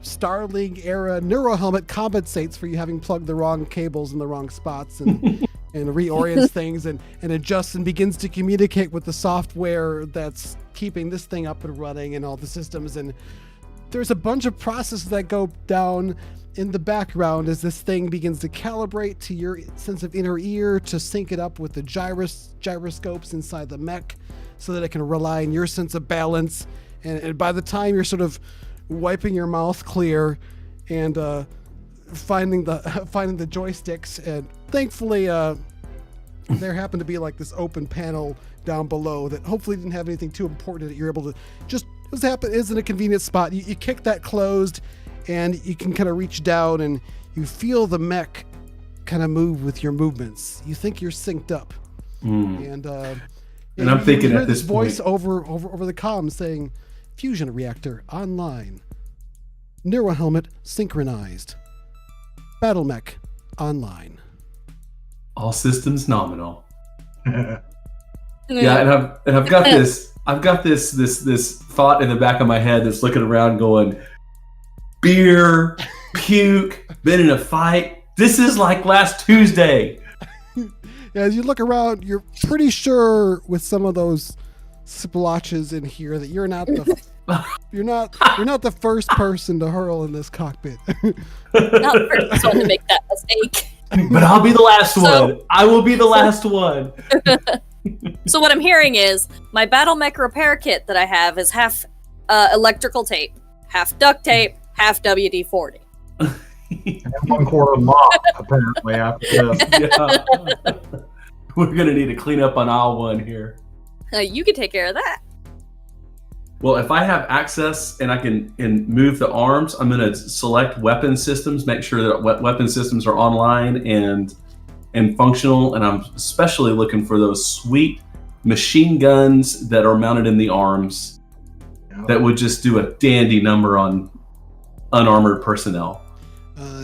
Starling era neuro helmet compensates for you having plugged the wrong cables in the wrong spots and reorients things and adjusts and begins to communicate with the software that's keeping this thing up and running and all the systems. And there's a bunch of processes that go down in the background as this thing begins to calibrate to your sense of inner ear, to sync it up with the gyroscopes inside the mech so that it can rely on your sense of balance. And by the time you're sort of wiping your mouth clear and finding the joysticks, and thankfully there happened to be like this open panel down below that hopefully didn't have anything too important that you're able to just is in a convenient spot. You kick that closed, and you can kind of reach down and you feel the mech kind of move with your movements. You think you're synced up, and I'm thinking you hear at this voice point over the comms saying, "Fusion reactor online, neuro helmet synchronized, battlemech online." All systems nominal. Yeah, and I've got this thought in the back of my head that's looking around going, beer, puke, been in a fight. This is like last Tuesday. As you look around, you're pretty sure with some of those splotches in here that you're not the you're not the first person to hurl in this cockpit. Not the first person to make that mistake. But I'll be the last one. I will be the last one. So what I'm hearing is my battlemech repair kit that I have is half electrical tape, half duct tape, half WD-40. And 1/4 mop, apparently, after this. Yeah. We're going to need to clean up on aisle 1 here. You can take care of that. Well, if I have access and I can move the arms, I'm going to select weapon systems, make sure that weapon systems are online and functional. And I'm especially looking for those sweet machine guns that are mounted in the arms that would just do a dandy number on unarmored personnel.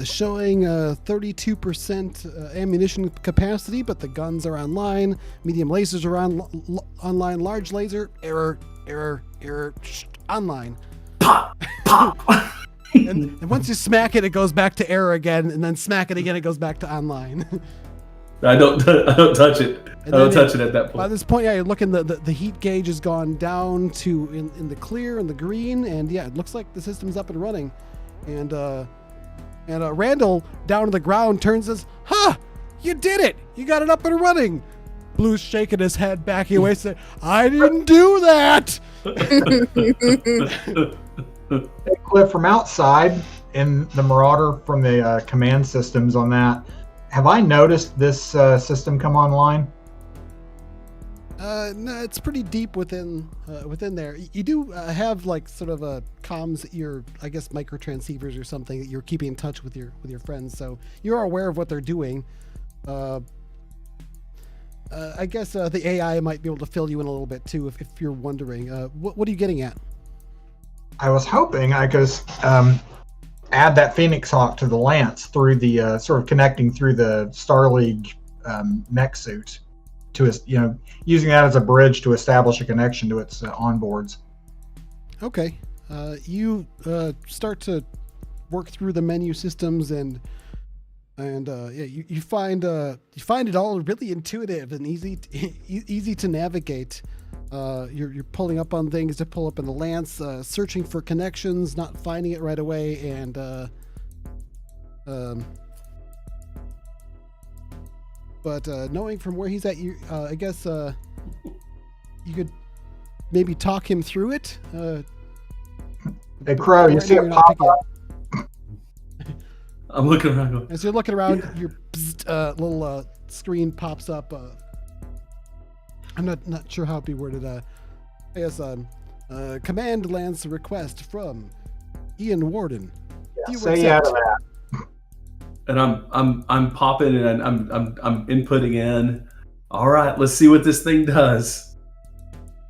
Showing 32% ammunition capacity, but the guns are online. Medium lasers are online. Large laser, error, online. Pop, pop. and once you smack it, it goes back to error again, and then smack it again, it goes back to online. I don't touch it. I don't touch it at that point. By this point, yeah, you're looking, the heat gauge has gone down to in the clear and the green, and yeah, it looks like the system's up and running. And Randall, down to the ground, turns and says, "Ha! You did it! You got it up and running!" Blue's shaking his head, backing away, saying, "I didn't do that!" Hey, Cliff, from outside in the Marauder, from the command systems on that, have I noticed this system come online? No, it's pretty deep within there. You do have like sort of a comms, your I guess micro transceivers or something that you're keeping in touch with your friends, so you're aware of what they're doing. I guess the AI might be able to fill you in a little bit too, if you're wondering. What are you getting at? I was hoping I could add that Phoenix Hawk to the Lance through the sort of connecting through the Starleague mech suit to using that as a bridge to establish a connection to its onboards. Okay. You start to work through the menu systems and you find it all really intuitive and easy to navigate. You're pulling up on things to pull up in the lance, searching for connections, not finding it right away, and but knowing from where he's at, I guess you could maybe talk him through it. Hey, Crow, you see it pop up? I'm looking around. Going, As you're looking around, your little screen pops up. I'm not sure how it'd be worded. I guess command lands a request from Ian Warden. Yeah, say yeah to that. and I'm popping and I'm inputting in. All right, let's see what this thing does.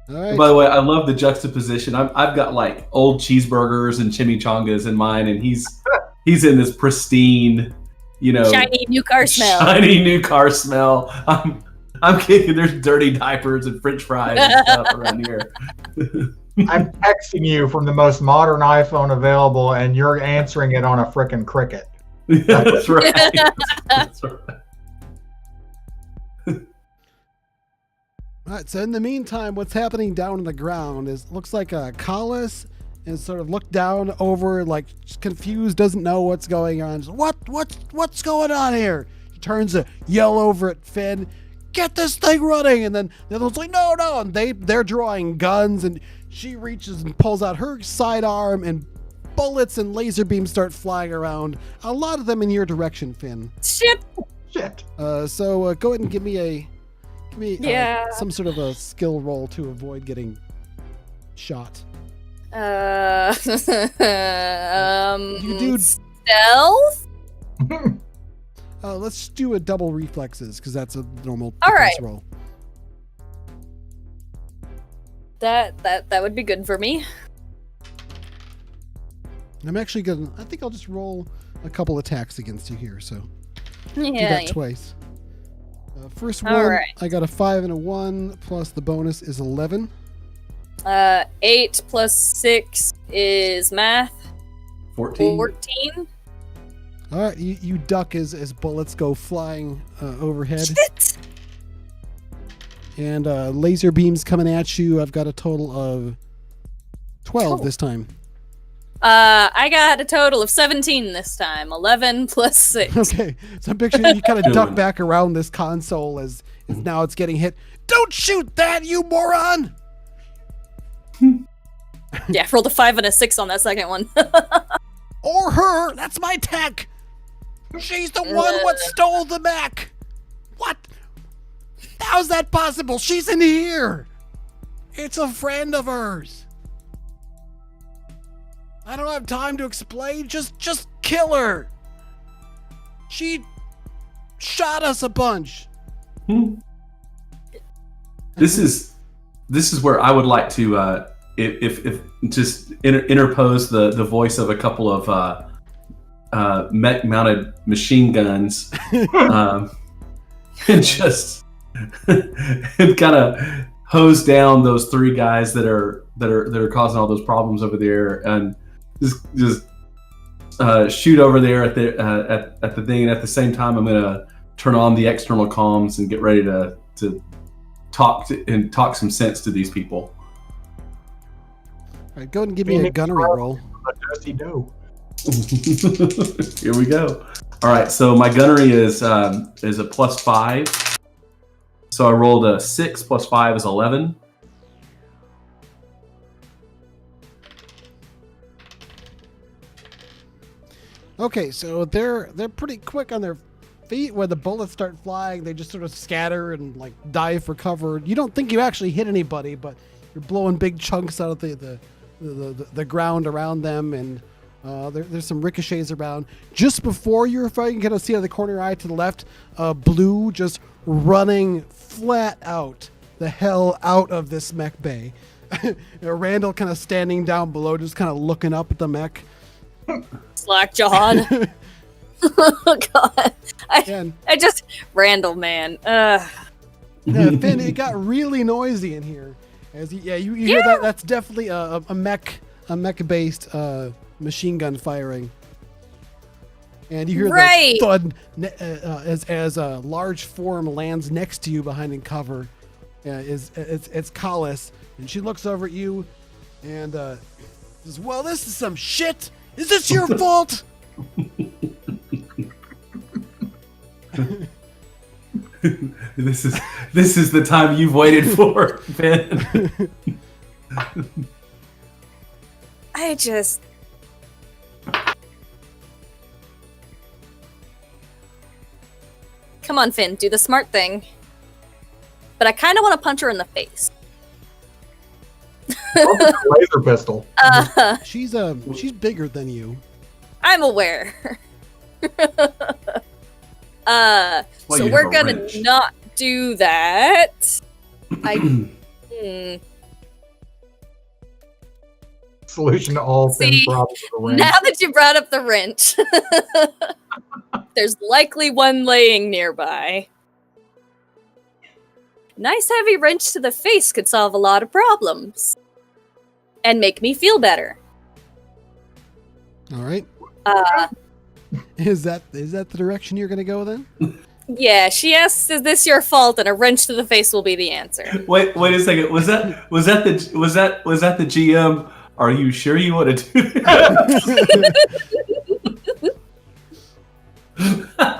All right. By the way, I love the juxtaposition. I've got like old cheeseburgers and chimichangas in mine, and he's in this pristine, shiny new car smell. Shiny new car smell. I'm kidding. There's dirty diapers and French fries and stuff around here. I'm texting you from the most modern iPhone available, and you're answering it on a frickin' Cricket. That's right. That's right. All right, so in the meantime, what's happening down on the ground is looks like Collis is sort of looked down over, like confused, doesn't know what's going on. So, what's going on here? He turns to yell over at Finn, "Get this thing running!" And then the other one's like, "No!" And they're drawing guns, and she reaches and pulls out her sidearm, and bullets and laser beams start flying around. A lot of them in your direction, Finn. Shit. So go ahead and give me Yeah. some sort of a skill roll to avoid getting shot. You do. Stealth? Let's do a double reflexes because that's a normal All defense right. roll. That would be good for me. I'm actually gonna. I think I'll just roll a couple attacks against you here. So do Yeah. that twice. First All one, right. I got a 5 and a 1, plus the bonus is 11. 8 plus 6 is math. 14. 14. All right, you duck as bullets go flying overhead. Shit. And laser beams coming at you. I've got a total of 12 this time. I got a total of 17 this time. 11 plus 6. Okay, so I'm picturing you kind of duck back around this console as now it's getting hit. Don't shoot that, you moron! Yeah, rolled a 5 and a 6 on that second one. Or her, that's my tech! She's the one what stole the mech! What? How's that possible? She's in here! It's a friend of hers! I don't have time to explain. Just kill her. She shot us a bunch. This is where I would like to if just interpose the voice of a couple of mech mounted machine guns and just and kind of hose down those 3 guys that are causing all those problems over there, and just shoot over there at the thing, and at the same time I'm gonna turn on the external comms and get ready to talk some sense to these people. All right, go ahead and give me a gunnery roll. Here we go. All right, so my gunnery is a +5. So I rolled a 6 plus 5 is 11. Okay, so they're pretty quick on their feet. When the bullets start flying, they just sort of scatter and like dive for cover. You don't think you actually hit anybody, but you're blowing big chunks out of the ground around them, and there's some ricochets around. Just before you're fighting, you can see out of the corner of your eye to the left, Blue just running flat out the hell out of this mech bay. Randall kind of standing down below, just kind of looking up at the mech. Slack John. Oh god. I just Randall, man. Finn, it got really noisy in here. You hear that? That's definitely a mech based machine gun firing. And you hear Right. the thud as a large form lands next to you behind in cover. It's Collis, and she looks over at you and says, "Well, this is some shit. Is this your fault?" This is the time you've waited for, Ben. I just... Come on, Finn, do the smart thing. But I kind of want to punch her in the face. Laser pistol. She's bigger than you. I'm aware. Well, so you we're have a gonna wrench. not do that. Solution to all Finn's See, problems with the wrench. Now that you brought up the wrench, there's likely one laying nearby. Nice heavy wrench to the face could solve a lot of problems. And make me feel better. All right. Uh, Is that the direction you're going to go then? yeah, she asks, "Is this your fault?" And a wrench to the face will be the answer. Wait a second. Was that the GM? Are you sure you want to do that?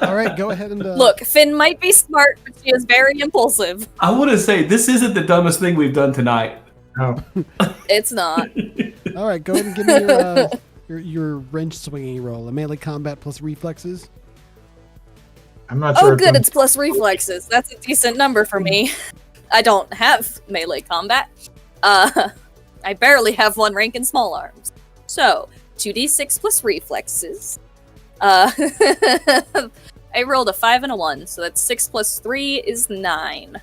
All right, go ahead and Look, Finn might be smart, but she is very impulsive. I want to say this isn't the dumbest thing we've done tonight. No. It's not. All right, go ahead and give me your wrench swinging roll. A melee combat plus reflexes. I'm not sure. Oh, good, it's plus reflexes. That's a decent number for me. I don't have melee combat. I barely have one rank in small arms. So, 2d6 plus reflexes. I rolled a 5 and a 1, so that's 6 plus 3 is 9.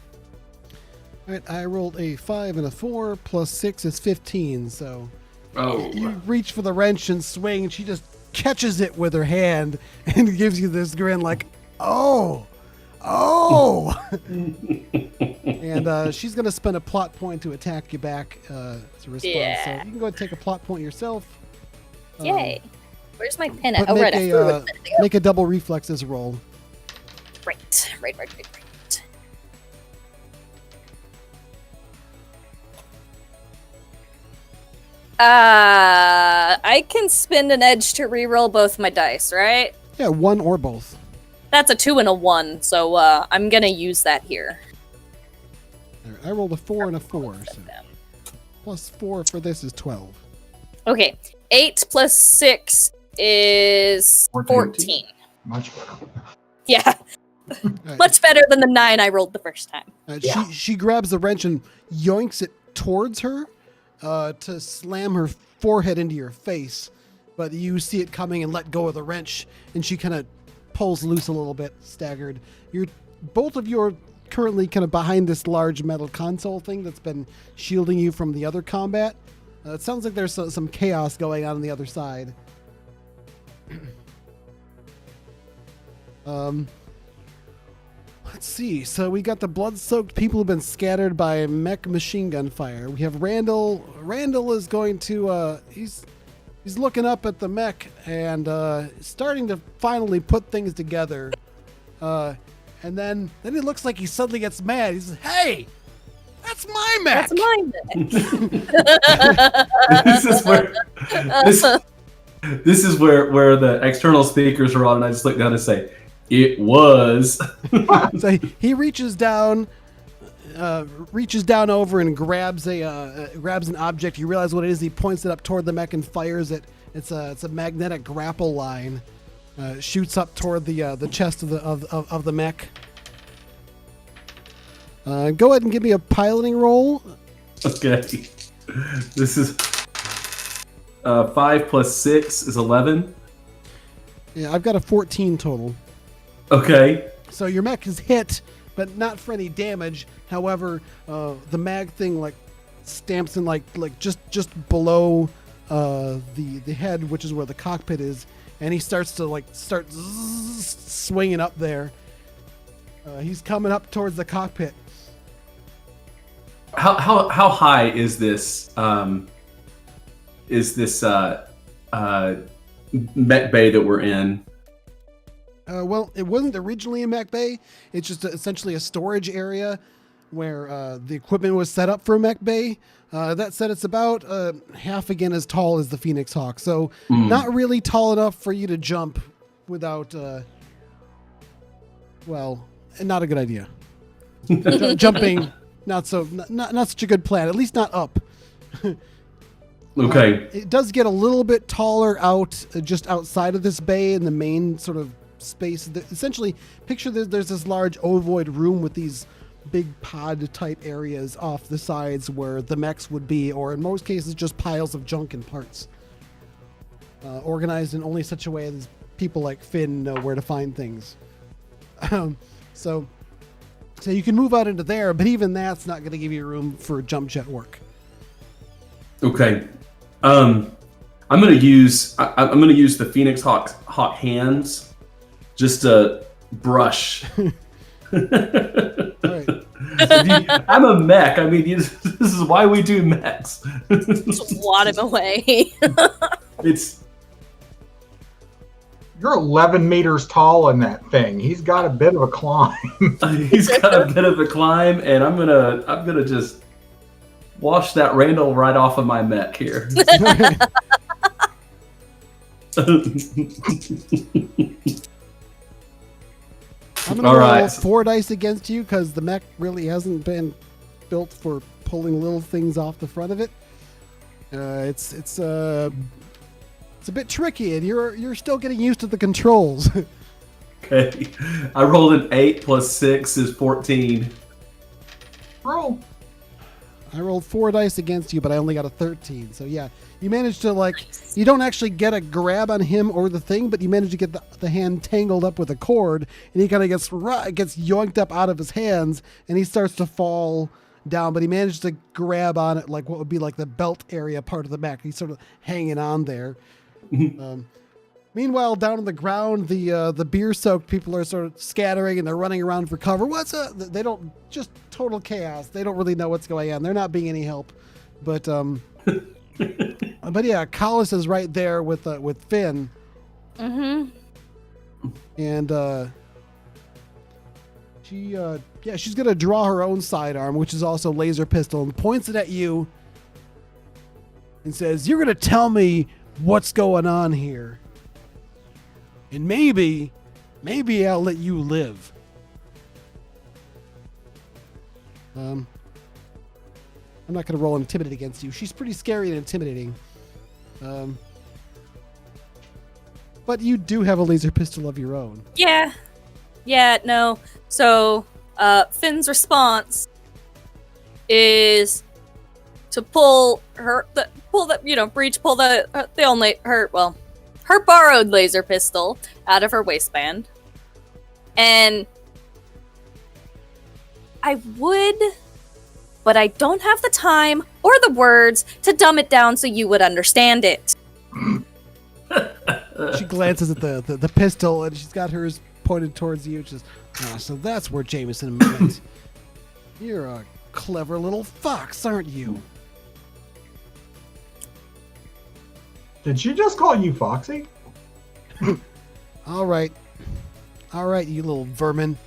All right, I rolled a 5 and a 4 plus 6 is 15. So Oh, you reach for the wrench and swing, and she just catches it with her hand and gives you this grin like, "Oh, oh!" And she's gonna spend a plot point to attack you back as a response. Yeah. So you can go ahead and take a plot point yourself. Yay. Where's my pen But at? Oh, right, I threw it a minute ago. make a double reflexes roll. Right. I can spend an edge to reroll both my dice, right? Yeah, one or both. That's a 2 and a 1, so I'm gonna use that here. All right, I rolled a 4 and a 4. So plus 4 for this is 12. Okay, 8 plus 6 is 14. Much better. Yeah, All right. much better than the 9 I rolled the first time. Yeah. She grabs the wrench and yoinks it towards her to slam her forehead into your face. But you see it coming and let go of the wrench, and she kind of pulls loose a little bit, staggered. Both of you are currently kind of behind this large metal console thing that's been shielding you from the other combat. It sounds like there's some chaos going on the other side. Let's see. So we got the blood-soaked people who've been scattered by mech machine gun fire. We have Randall. Randall is going to he's looking up at the mech and starting to finally put things together. And then it looks like he suddenly gets mad. He says, "Hey, that's my mech." That's mine. This is where the external speakers are on, and I just look down and say, "It was." So he reaches down over and grabs an object. You realize what it is. He points it up toward the mech and fires it. It's a magnetic grapple line. Shoots up toward the chest of the mech. Go ahead and give me a piloting roll. Okay. This is 5 plus 6 is 11. Yeah, I've got a 14 total. Okay. So your mech is hit, but not for any damage. However, the mag thing like stamps in like just below the head, which is where the cockpit is, and he starts to start swinging up there. He's coming up towards the cockpit. How high is this? Mech bay that we're in? Well, it wasn't originally a mech bay. It's just essentially a storage area where the equipment was set up for a mech bay. That said, it's about half again as tall as the Phoenix Hawk, so not really tall enough for you to jump without. Well, not a good idea. Jumping, not such a good plan. At least not up. Okay. It does get a little bit taller out just outside of this bay in the main sort of space. Essentially, picture there's this large ovoid room with these big pod type areas off the sides where the mechs would be, or in most cases just piles of junk and parts, organized in only such a way that people like Finn know where to find things. So you can move out into there, but even that's not going to give you room for jump jet work. Okay. I'm gonna use the Phoenix Hawk hands just to brush. All right. I'm a mech. I mean, this is why we do mechs. Swat him away. You're 11 meters tall in that thing. He's got a bit of a climb. He's got a bit of a climb, and I'm gonna just wash that Randall right off of my mech here. I'm going to roll 4 dice against you because the mech really hasn't been built for pulling little things off the front of it. It's a bit tricky, and you're still getting used to the controls. Okay, I rolled an 8 plus 6 is 14. Roll. I rolled 4 dice against you, but I only got a 13. So yeah, you managed to you don't actually get a grab on him or the thing, but you manage to get the hand tangled up with a cord, and he kind of gets yoinked up out of his hands, and he starts to fall down, but he managed to grab on it like what would be like the belt area part of the mech. He's sort of hanging on there. Meanwhile, down on the ground, the beer-soaked people are sort of scattering and they're running around for cover. They don't, just total chaos. They don't really know what's going on. They're not being any help. But yeah, Collis is right there with Finn. Mm-hmm. And she's gonna draw her own sidearm, which is also laser pistol, and points it at you and says, "You're gonna tell me what's going on here. And maybe I'll let you live." I'm not going to roll intimidate against you. She's pretty scary and intimidating. But you do have a laser pistol of your own. Yeah, no. So, Finn's response is to her borrowed laser pistol out of her waistband. And I would, but I don't have the time or the words to dumb it down so you would understand it. She glances at the pistol, and she's got hers pointed towards you. So that's where Jameson went. You're a clever little fox, aren't you? Did she just call you Foxy? All right, you little vermin.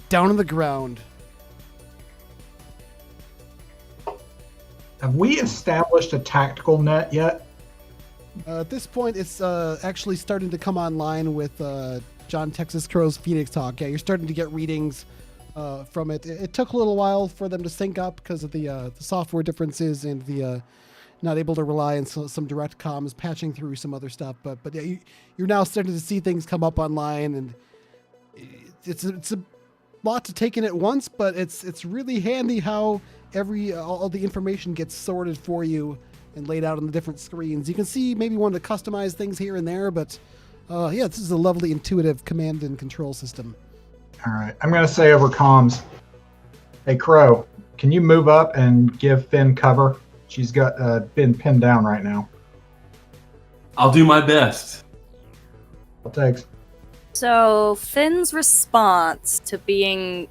Down on the ground. Have we established a tactical net yet? At this point, it's actually starting to come online with John Texas Crow's Phoenix Hawk. Yeah, you're starting to get readings from it. It took a little while for them to sync up because of the software differences and the not able to rely on some direct comms, patching through some other stuff. But yeah, you're now starting to see things come up online, and it's a lot to take in at once. But it's really handy how all the information gets sorted for you and laid out on the different screens. You can see maybe want to customize things here and there, but yeah, this is a lovely intuitive command and control system. All right, I'm going to say over comms, hey Crow, can you move up and give Finn cover? She's been pinned down right now. I'll do my best. What takes? So Finn's response to being...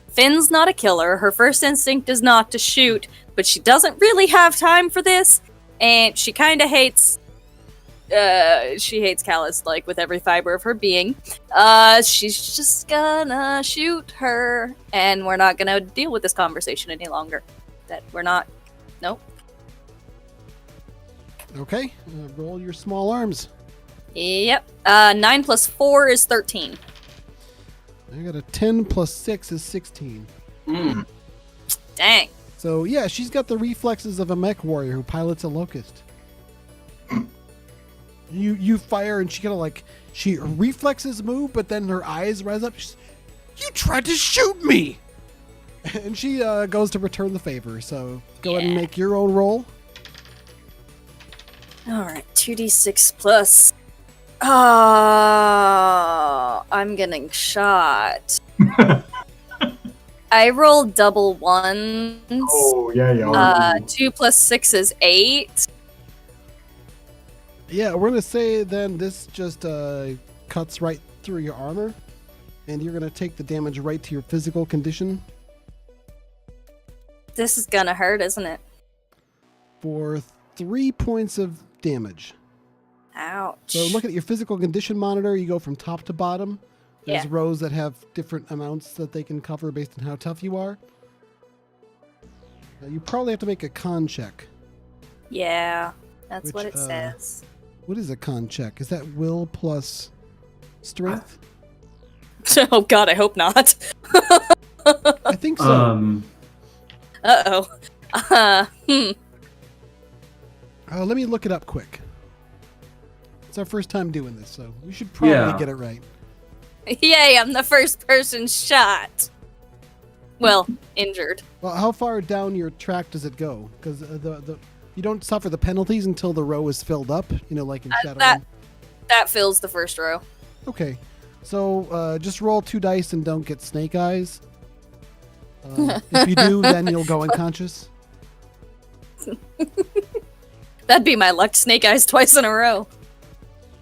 Finn's not a killer. Her first instinct is not to shoot, but she doesn't really have time for this, and she kind of hates she hates Callus like with every fiber of her being. She's just gonna shoot her, and we're not gonna deal with this conversation any longer. That we're not. Nope. Okay, roll your small arms. Yep. 9 plus 4 is 13. I got a 10 plus 6 is 16. Dang. So yeah, she's got the reflexes of a mech warrior who pilots a locust. You fire and she kind of like, she reflexes move, but then her eyes rise up. She's, you tried to shoot me! And she goes to return the favor. So go ahead and make your own roll. Alright, 2d6 plus. I'm getting shot. I rolled double ones. Oh, yeah, yeah. 2 plus 6 is 8. Yeah, we're going to say then this just cuts right through your armor. And you're going to take the damage right to your physical condition. This is gonna hurt, isn't it? For 3 points of damage. Ouch. So look at your physical condition monitor. You go from top to bottom. There's Yeah. rows that have different amounts that they can cover based on how tough you are. You probably have to make a con check. Yeah, that's Which, what it says. What is a con check? Is that will plus strength? Oh god, I hope not. I think so. Uh-oh. Let me look it up quick. It's our first time doing this, so we should probably get it right. Yay, I'm the first person shot. Well, injured. Well, how far down your track does it go? Because the you don't suffer the penalties until the row is filled up. You know, like in Shadowrun. That fills the first row. Okay, so just roll 2 dice and don't get snake eyes. If you do, then you'll go unconscious. That'd be my luck. Snake eyes twice in a row.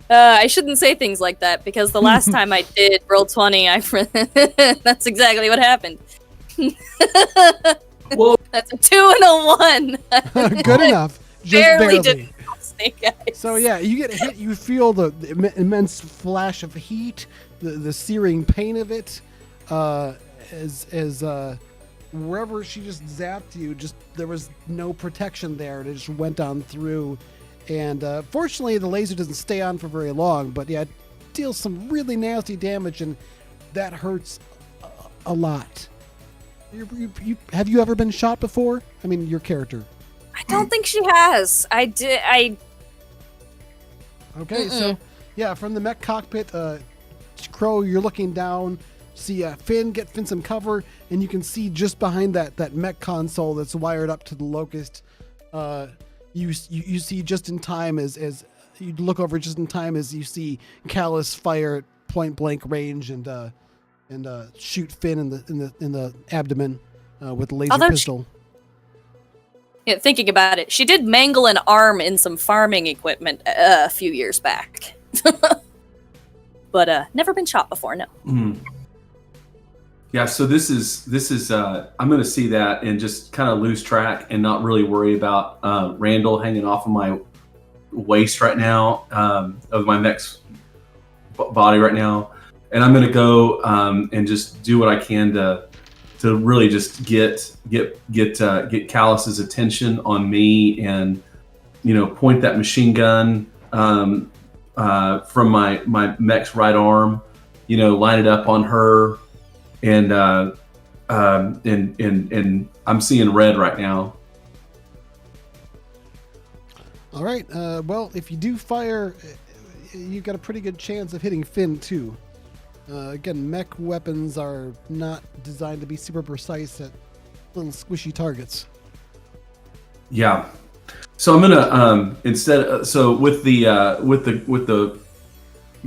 I shouldn't say things like that because the last time I did roll 20, that's exactly what happened. Well, That's a 2 and a 1. Good enough. Just barely barely. did snake eyes. So yeah, you get hit. You feel the immense flash of heat, the searing pain of it, as wherever she just zapped you, just there was no protection there. It just went on through, and fortunately the laser doesn't stay on for very long. But yeah, it deals some really nasty damage, and that hurts a lot. Have you ever been shot before? I mean, your character. I don't think she has. Okay, so yeah, from the mech cockpit, Crow, you're looking down, see Finn some cover, and you can see just behind that mech console that's wired up to the Locust. You see just in time as you look over just in time as you see Callus fire at point blank range and shoot Finn in the abdomen with a laser pistol. Yeah, thinking about it, she did mangle an arm in some farming equipment a few years back. But never been shot before, no. Yeah, so this is I'm going to see that and just kind of lose track and not really worry about Randall hanging off of my waist right now, of my mech's body right now. And I'm going to go and just do what I can to really just get Callus's attention on me, and point that machine gun from my mech's right arm, line it up on her, and I'm seeing red right now. All right. Well, if you do fire, you've got a pretty good chance of hitting Finn too. Again, mech weapons are not designed to be super precise at little squishy targets. Yeah. So I'm gonna so with the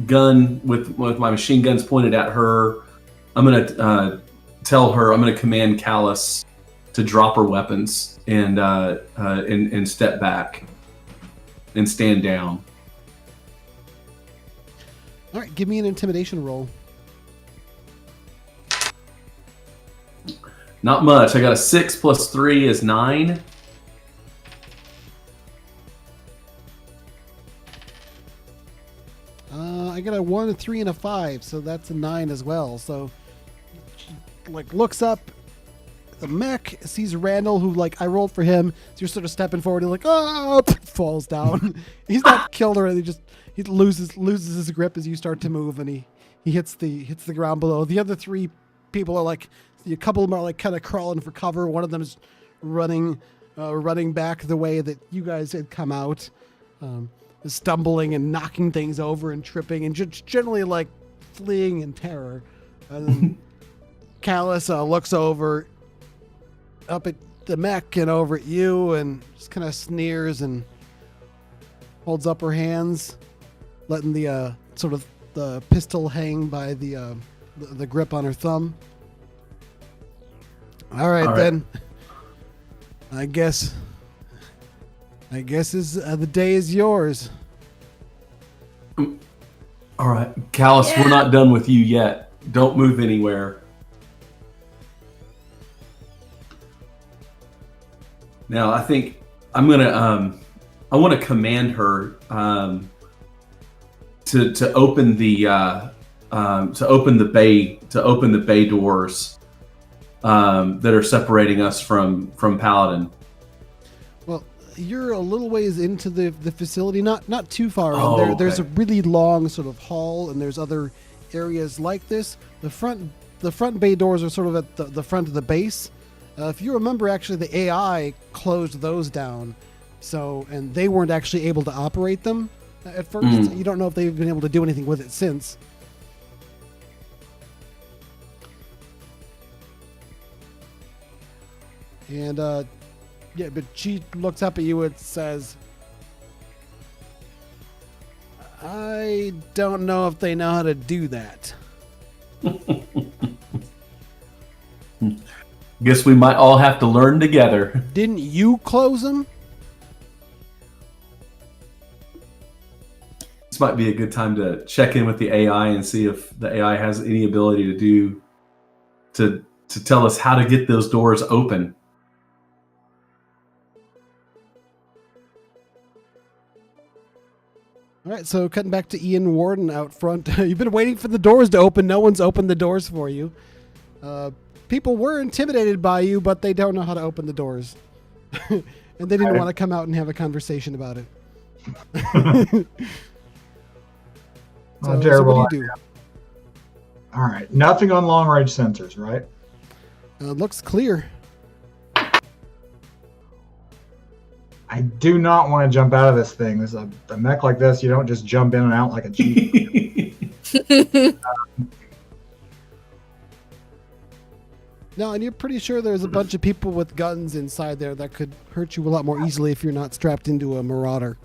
gun with my machine guns pointed at her, I'm gonna command Callus to drop her weapons and step back and stand down. All right, give me an intimidation roll. Not much. I got a 6 plus 3 is 9. I got a 1, a 3, and a 5, so that's a 9 as well. So, she, like, looks up. The mech sees Randall, who, like, I rolled for him. So you're sort of stepping forward. He's like, oh, falls down. He's not killed or anything. He loses his grip as you start to move, and he hits the ground below. The other 3 people are like, a couple of them are like kind of crawling for cover. One of them is running back the way that you guys had come out, stumbling and knocking things over and tripping and just generally like fleeing in terror. And then Callus looks over up at the mech and over at you and just kind of sneers and holds up her hands, letting the sort of the pistol hang by the grip on her thumb. All right. Then. I guess the day is yours. All right, Callus, we're not done with you yet. Don't move anywhere. Now, I think I'm gonna. I want to command her to open the bay doors that are separating us from Paladin. Well, you're a little ways into the facility, not too far. Oh, There's a okay. really long sort of hall, and there's other areas like this. The front bay doors are sort of at the front of the base. If you remember, actually, the AI closed those down, and they weren't actually able to operate them at first. You don't know if they've been able to do anything with it since. And yeah, but she looks up at you and says, I don't know if they know how to do that. Guess we might all have to learn together. Didn't you close them? This might be a good time to check in with the AI and see if the AI has any ability to tell us how to get those doors open. All right, so cutting back to Ian Warden out front. You've been waiting for the doors to open. No one's opened the doors for you. People were intimidated by you, but they don't know how to open the doors. And they didn't want to come out and have a conversation about it. So terrible. what do you do? All right. Nothing on long range sensors, right? Looks clear. I do not want to jump out of this thing. There's a mech like this. You don't just jump in and out like a Jeep. No, and you're pretty sure there's a bunch of people with guns inside there that could hurt you a lot more easily if you're not strapped into a marauder.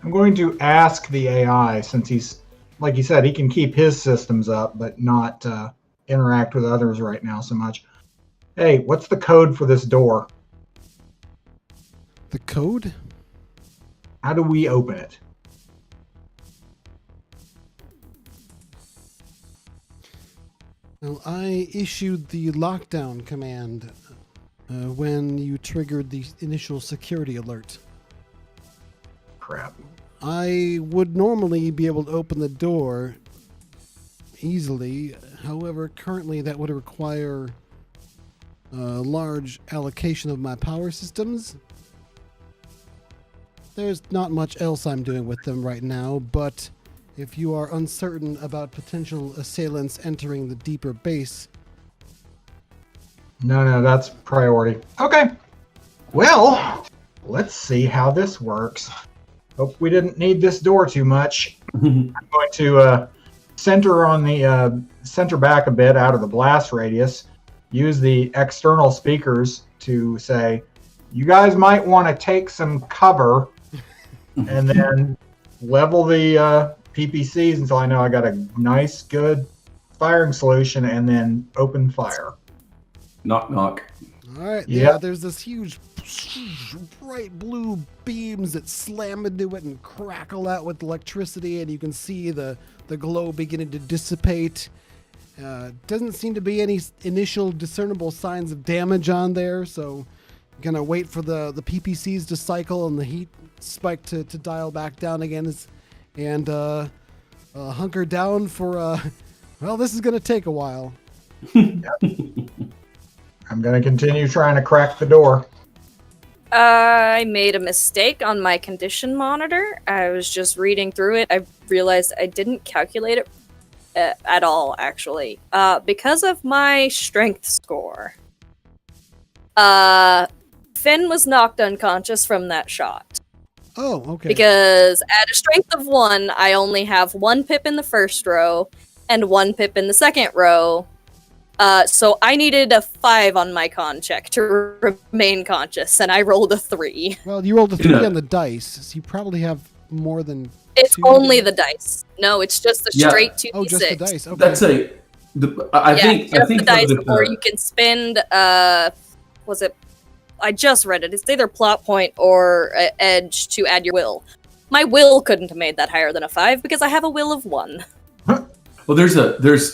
I'm going to ask the AI, since he's, like you said, he can keep his systems up, but not interact with others right now so much. Hey, what's the code for this door? The code? How do we open it? Well, I issued the lockdown command when you triggered the initial security alert. Crap. I would normally be able to open the door easily. However, currently that would require a large allocation of my power systems. There's not much else I'm doing with them right now, but if you are uncertain about potential assailants entering the deeper base... No, that's priority. Okay. Well, let's see how this works. Hope we didn't need this door too much. I'm going to center on the center back a bit out of the blast radius. Use the external speakers to say, you guys might want to take some cover, and then level the PPCs until I know I got a nice, good firing solution, and then open fire. Knock, knock. All right, Yep. yeah, there's this huge bright blue beams that slam into it and crackle out with electricity, and you can see the glow beginning to dissipate. Doesn't seem to be any initial discernible signs of damage on there, so gonna wait for the PPCs to cycle and the heat spike to dial back down again. And hunker down for, well, this is going to take a while. I'm going to continue trying to crack the door. I made a mistake on my condition monitor. I was just reading through it. I realized I didn't calculate it at all, actually. Because of my strength score. Finn was knocked unconscious from that shot. Oh, okay. Because at a strength of 1, I only have 1 pip in the first row and 1 pip in the second row. So I needed a 5 on my con check to remain conscious, and I rolled a 3. Well, you rolled a 3 on the dice, so you probably have more than It's 2 only today. the dice. No, it's just the Yeah. straight 2d6. Oh, just the dice. Okay. That's I think just the the dice, the- or you can spend, was it, I just read it, it's either plot point or edge to add your will. My will couldn't have made that higher than a 5, because I have a will of 1. Well, there's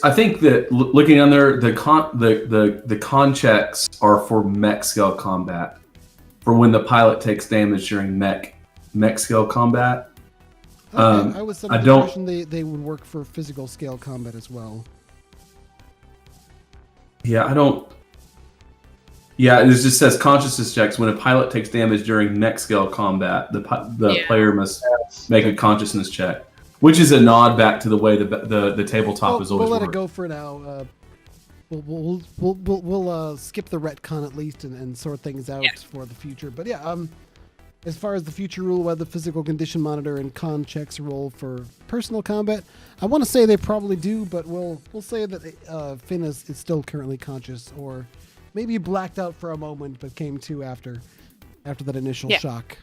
I think that looking on there, the con checks are for mech scale combat, for when the pilot takes damage during mech scale combat. Okay, I was under I the don't- impression they would work for physical scale combat as well. Yeah, I don't. Yeah, it just says consciousness checks when a pilot takes damage during mech scale combat. The Yeah. player must make a consciousness check, which is a nod back to the way the tabletop We'll is always let worked. it go for now. We'll skip the retcon at least and sort things out for the future. But yeah, as far as the future rule, whether the physical condition monitor and con checks roll for personal combat, I want to say they probably do, but we'll say that Finn is still currently conscious, or maybe blacked out for a moment but came to after that initial shock.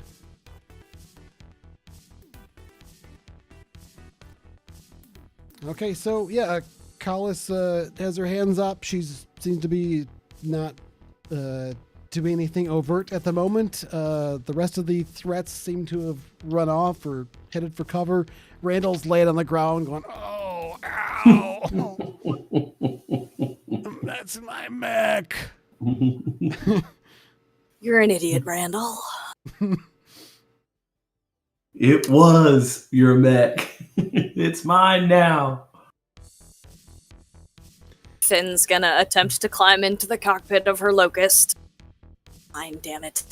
Okay, so yeah, Collis has her hands up. She seems to be not doing anything overt at the moment. The rest of the threats seem to have run off or headed for cover. Randall's laying on the ground going, "Oh, ow! That's my mech." You're an idiot, Randall. It was your mech. It's mine now. Finn's gonna attempt to climb into the cockpit of her Locust. Fine, damn it.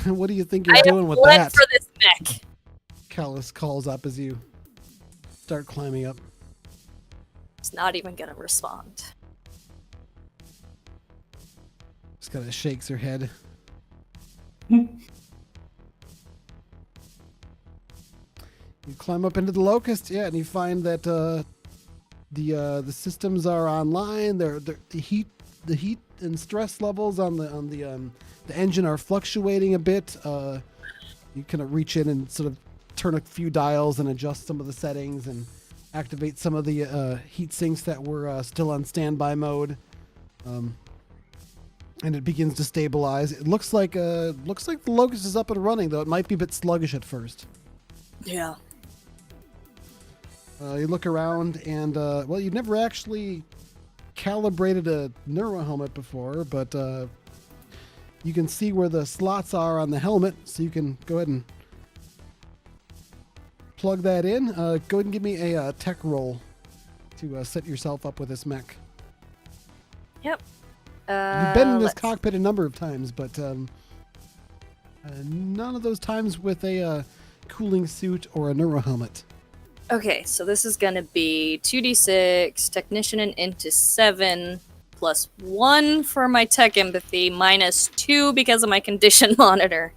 What do you think you're I doing have with bled that? for this mech. Callis calls up as you start climbing up. It's not even gonna respond. Just kind of shakes her head. You climb up into the Locust, yeah, and you find that the systems are online. The heat and stress levels on the engine are fluctuating a bit. You kind of reach in and sort of turn a few dials and adjust some of the settings and activate some of the heat sinks that were still on standby mode. And it begins to stabilize. It looks like the Locust is up and running, though it might be a bit sluggish at first. Yeah. You look around, and well, you've never actually calibrated a neuro helmet before, but you can see where the slots are on the helmet, so you can go ahead and plug that in. Go ahead and give me a tech roll to set yourself up with this mech. Yep. You've been in this cockpit a number of times, but none of those times with a cooling suit or a neuro helmet. Okay, so this is gonna be 2d6, technician and into 7, plus 1 for my tech empathy, minus 2 because of my condition monitor.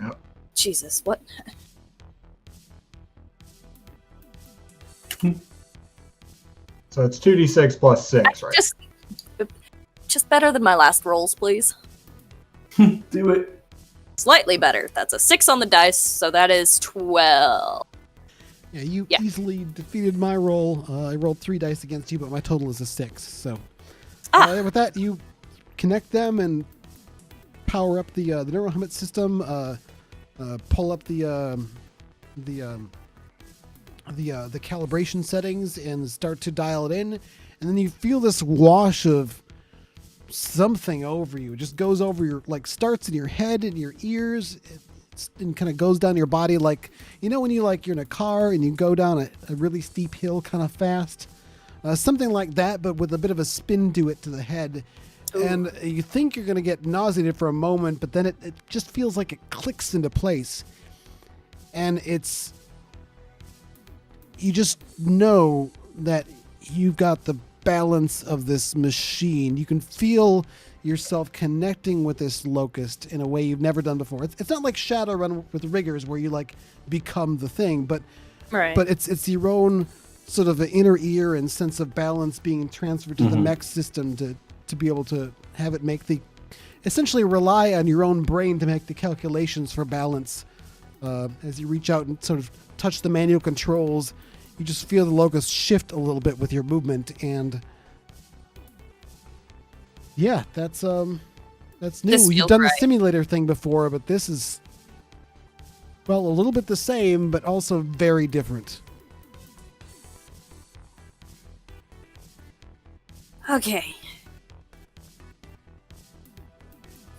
Yep. Jesus, what? So it's 2d6 plus 6, right? Just better than my last rolls, please. Do it. Slightly better. That's a 6 on the dice, so that is 12. Yeah, you Yeah. easily defeated my roll. I rolled 3 dice against you, but my total is a 6. So with that, you connect them and power up the neuro helmet system. Pull up the calibration settings and start to dial it in, and then you feel this wash of something over you. It just goes over your, like, starts in your head and your ears. and kind of goes down your body like, when you're in a car and you go down a really steep hill kind of fast. Something like that, but with a bit of a spin to it to the head. Ooh. And you think you're going to get nauseated for a moment, but then it just feels like it clicks into place. And you just know that you've got the balance of this machine. You can feel yourself connecting with this locust in a way you've never done before. It's not like Shadowrun with riggers where you become the thing, but right. But it's your own sort of inner ear and sense of balance being transferred to the mech system to be able to have it essentially rely on your own brain to make the calculations for balance. As you reach out and sort of touch the manual controls, you just feel the locust shift a little bit with your movement, and yeah, that's new. You've done the simulator thing before, but this is, well, a little bit the same, but also very different. Okay.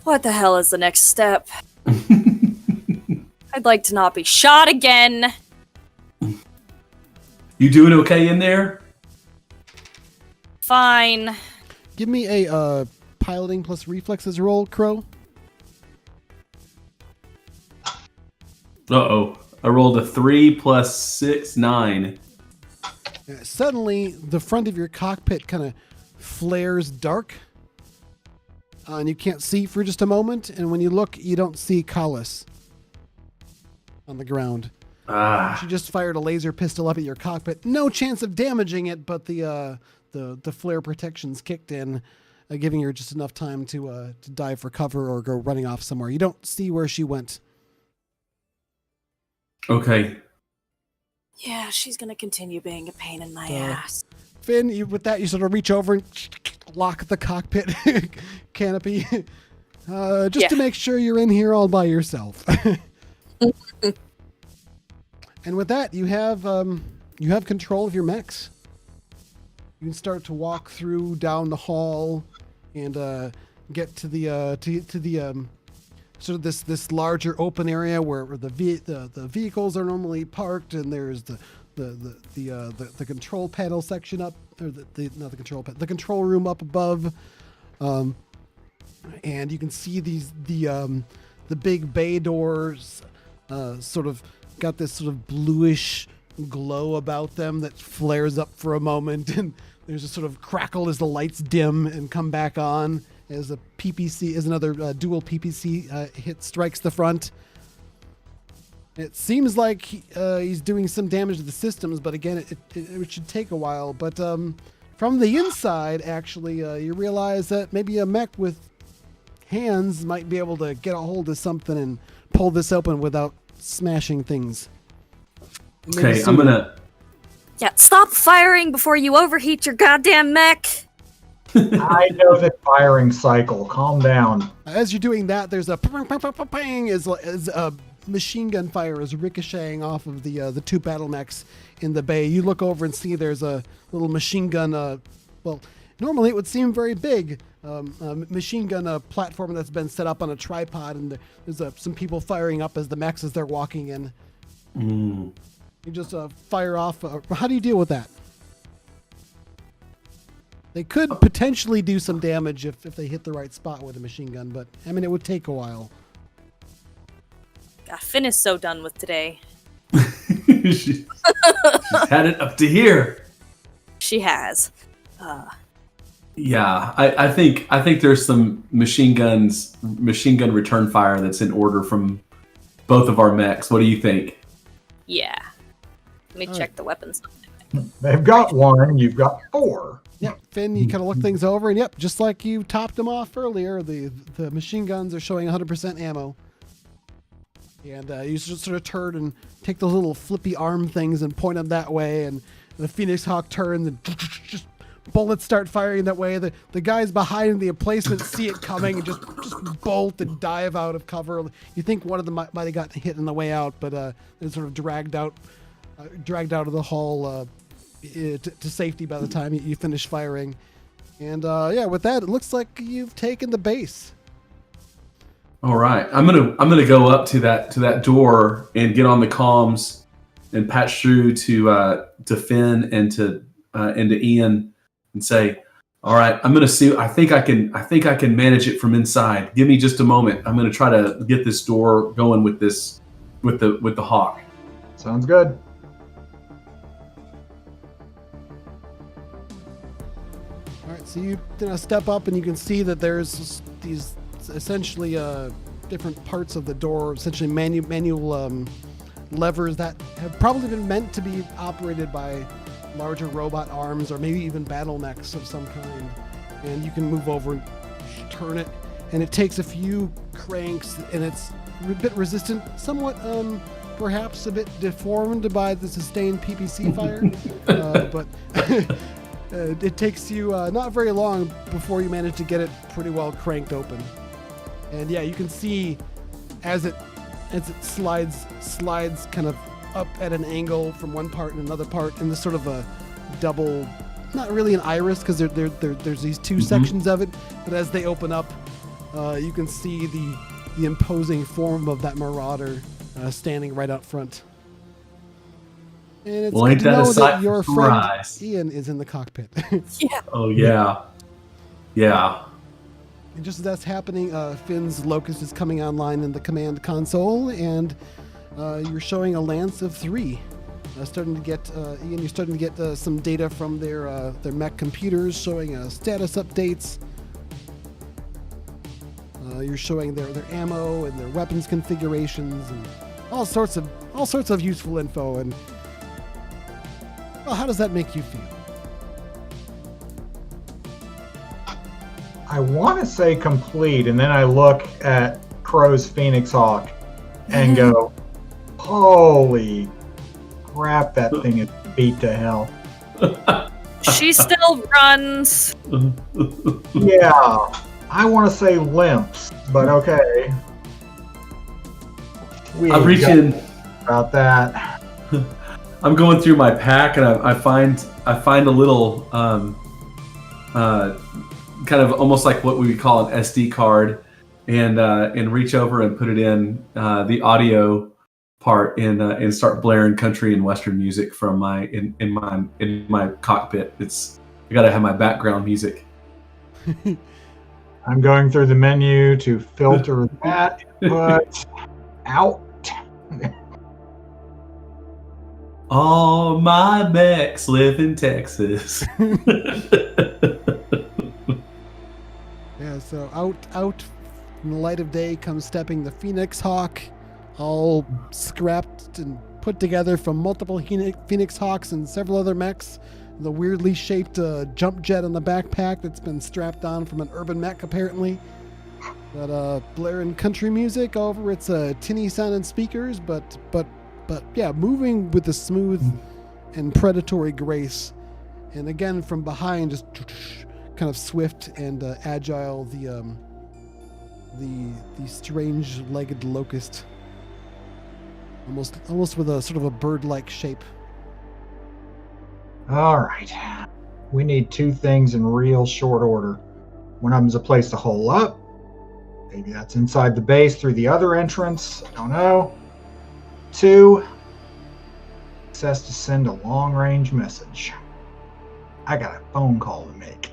What the hell is the next step? I'd like to not be shot again. You doing okay in there? Fine. Give me a piloting plus reflexes roll, Crow. Uh-oh. I rolled a 3 + 6, 9. Suddenly, the front of your cockpit kind of flares dark. And you can't see for just a moment. And when you look, you don't see Collis on the ground. She just fired a laser pistol up at your cockpit. No chance of damaging it, but the flare protections kicked in, giving her just enough time to dive for cover or go running off somewhere. You don't see where she went. Okay. Yeah, she's gonna continue being a pain in my ass. Finn, with that, you sort of reach over and lock the cockpit canopy, just to make sure you're in here all by yourself. And with that, you have control of your mechs. You can start to walk through down the hall and get to the sort of this larger open area where the vehicles are normally parked, and there's the control panel section up, or the control room up above, and you can see the big bay doors sort of got this sort of bluish glow about them that flares up for a moment, and there's a sort of crackle as the lights dim and come back on as another dual PPC strikes the front. It seems like he's doing some damage to the systems, but again, it should take a while. But from the inside, actually, you realize that maybe a mech with hands might be able to get a hold of something and pull this open without smashing things. Okay, I'm gonna... Yeah, stop firing before you overheat your goddamn mech! I know the firing cycle. Calm down. As you're doing that, there's a ping as machine gun fire is ricocheting off of the two battlemechs in the bay. You look over and see there's a little machine gun, well, normally it would seem very big, machine gun platform that's been set up on a tripod, and there's some people firing up as the mechs as they're walking in. You just fire off. How do you deal with that? They could potentially do some damage if they hit the right spot with a machine gun, but I mean, it would take a while. God, Finn is so done with today. She's had it up to here. She has. Yeah, I think there's some machine gun return fire that's in order from both of our mechs. What do you think? Yeah. Let me check the weapons. They've got one. You've got 4. Yep, Finn, you kind of look things over, and yep, just like you topped them off earlier, the machine guns are showing 100% ammo. And you just sort of turn and take those little flippy arm things and point them that way, and the Phoenix Hawk turns and just bullets start firing that way. The guys behind the emplacement see it coming and just bolt and dive out of cover. You think one of them might have gotten hit on the way out, but they're sort of dragged out of the hall to safety by the time you finish firing. And yeah, with that, it looks like you've taken the base. All right, I'm gonna go up to that door and get on the comms and patch through to Finn and to Ian and say, all right, I'm gonna see. I think I can manage it from inside. Give me just a moment. I'm gonna try to get this door going with the hawk. Sounds good. All right, so you step up and you can see that there's these essentially different parts of the door, essentially manual levers that have probably been meant to be operated by larger robot arms or maybe even battlemechs of some kind. And you can move over and turn it, and it takes a few cranks, and it's a bit resistant, somewhat perhaps a bit deformed by the sustained PPC fire, but it takes you not very long before you manage to get it pretty well cranked open. And yeah, you can see as it slides kind of up at an angle from one part and another part in this sort of a double, not really an iris because there's these two sections of it, but as they open up, you can see the imposing form of that marauder standing right out front. And it's good to know that your friend Ian is in the cockpit. Yeah. Oh yeah. Yeah. And just as that's happening, Finn's Locust is coming online in the command console, and you're showing a lance of 3. Starting to get Ian, you're starting to get some data from their mech computers, showing status updates. You're showing their ammo and their weapons configurations and all sorts of useful info. And well, how does that make you feel? I want to say complete, and then I look at Crow's Phoenix Hawk and go, holy crap, that thing is beat to hell. She still runs. Yeah, I want to say limps, but okay. I'm reaching about that. I'm going through my pack, and I find a little kind of almost like what we would call an SD card, and reach over and put it in the audio part and start blaring country and western music from in my cockpit. I gotta have my background music. I'm going through the menu to filter that input out. All my mechs live in Texas. Yeah, so out in the light of day comes stepping the Phoenix Hawk, all scrapped and put together from multiple Phoenix Hawks and several other mechs. The weirdly shaped jump jet on the backpack that's been strapped on from an urban mech, apparently. But blaring country music over its tinny sounding speakers, but yeah, moving with a smooth and predatory grace. And again, from behind, just kind of swift and agile, the strange-legged locust, almost with a sort of a bird-like shape. All right, we need 2 things in real short order. One of them's a place to hole up. Maybe that's inside the base through the other entrance. I don't know. 2, access to send a long-range message. I got a phone call to make.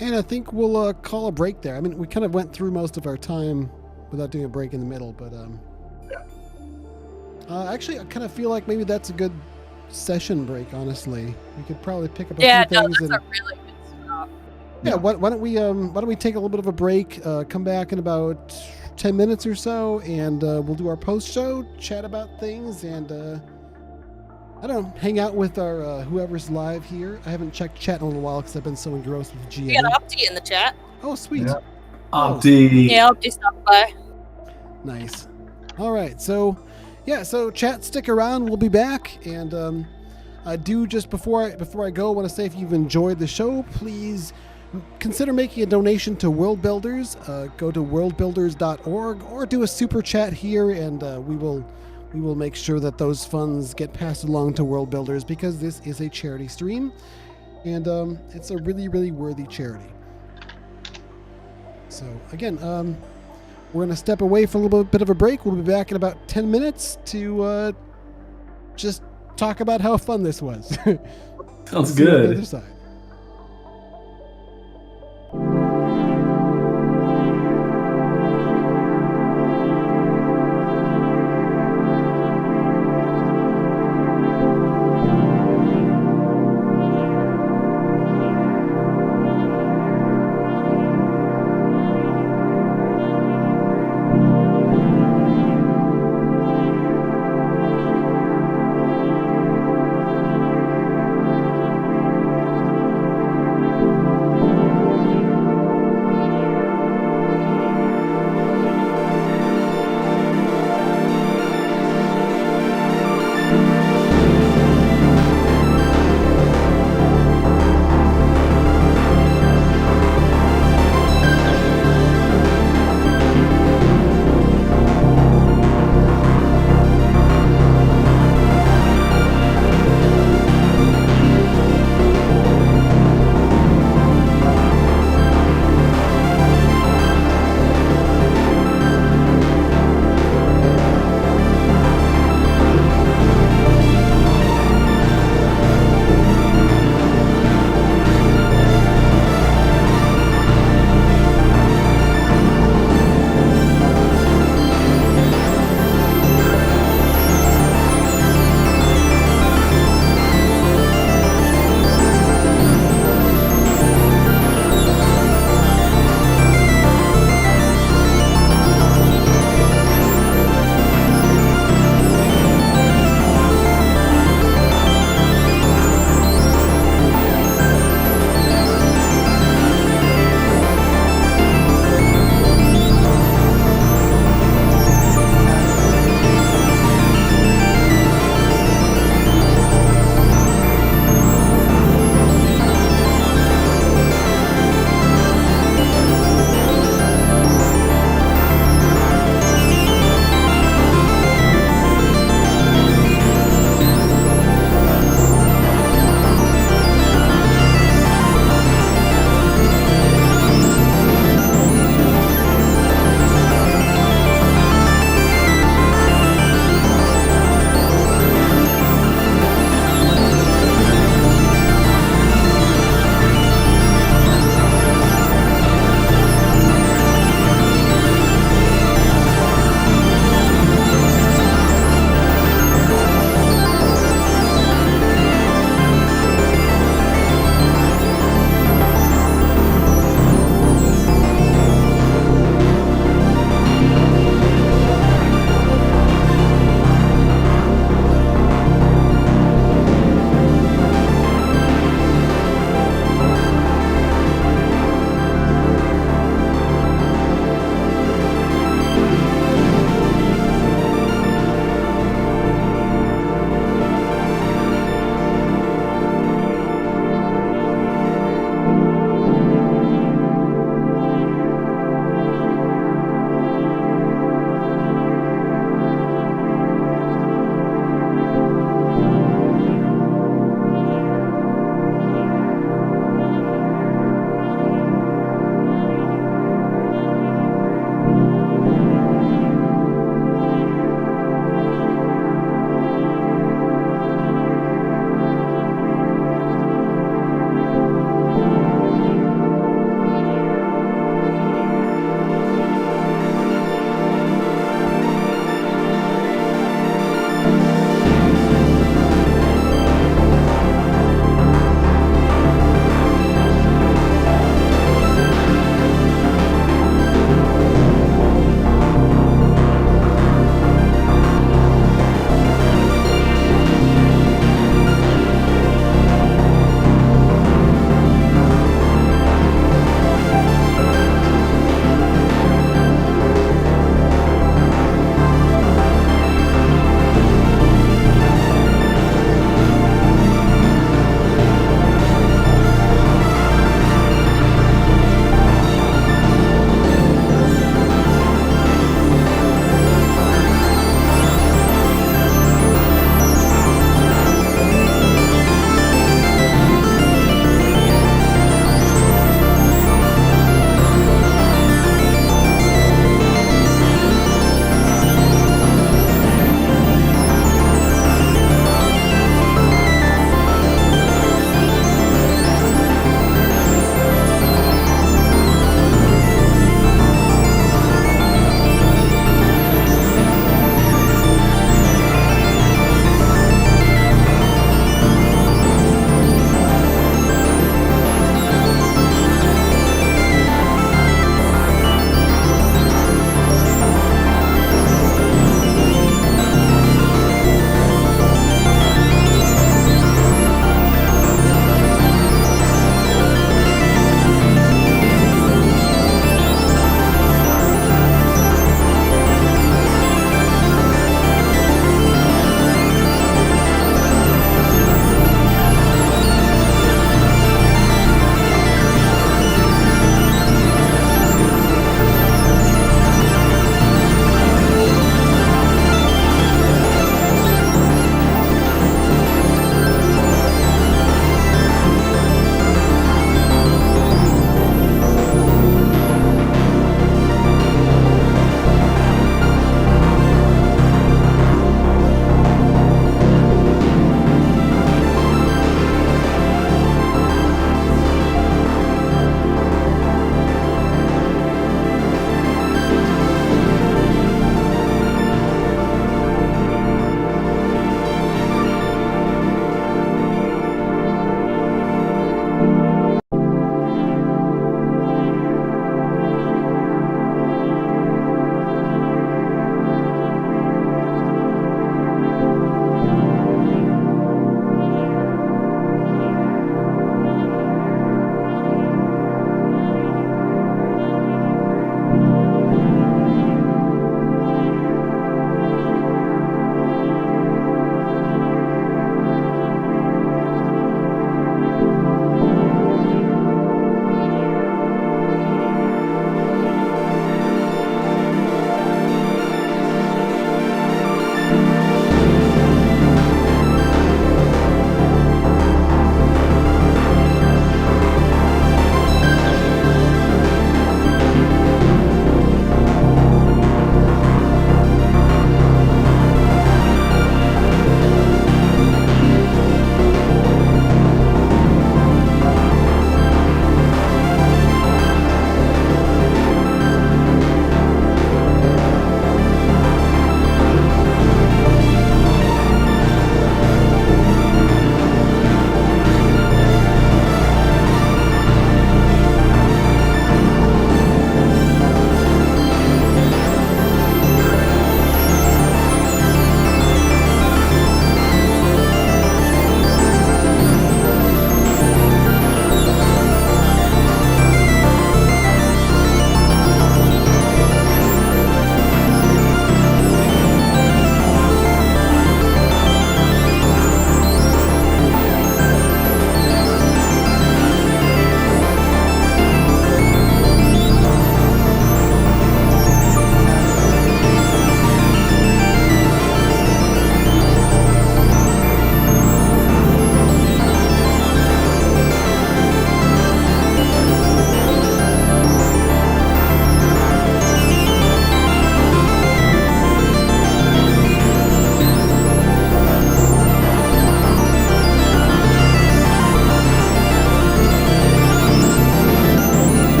And I think we'll call a break there. I mean, we kind of went through most of our time without doing a break in the middle, but actually, I kind of feel like maybe that's a good session break. Honestly, we could probably pick up a few things. That's a really good stop. Yeah, why don't we take a little bit of a break, come back in about 10 minutes or so, and we'll do our post-show, chat about things, and I don't know, hang out with our whoever's live here. I haven't checked chat in a little while because I've been so engrossed with GM. We got Opti in the chat. Oh, sweet. Yeah. Opti. Yeah, Opti stopped by. Nice. All right, so chat, stick around. We'll be back, and I do just before I go, I want to say if you've enjoyed the show, please consider making a donation to World Builders. Go to worldbuilders.org or do a super chat here, and we will make sure that those funds get passed along to World Builders, because this is a charity stream, and it's a really, really worthy charity. So again, we're going to step away for a little bit of a break. We'll be back in about 10 minutes to just talk about how fun this was. Sounds See you on the good. other side.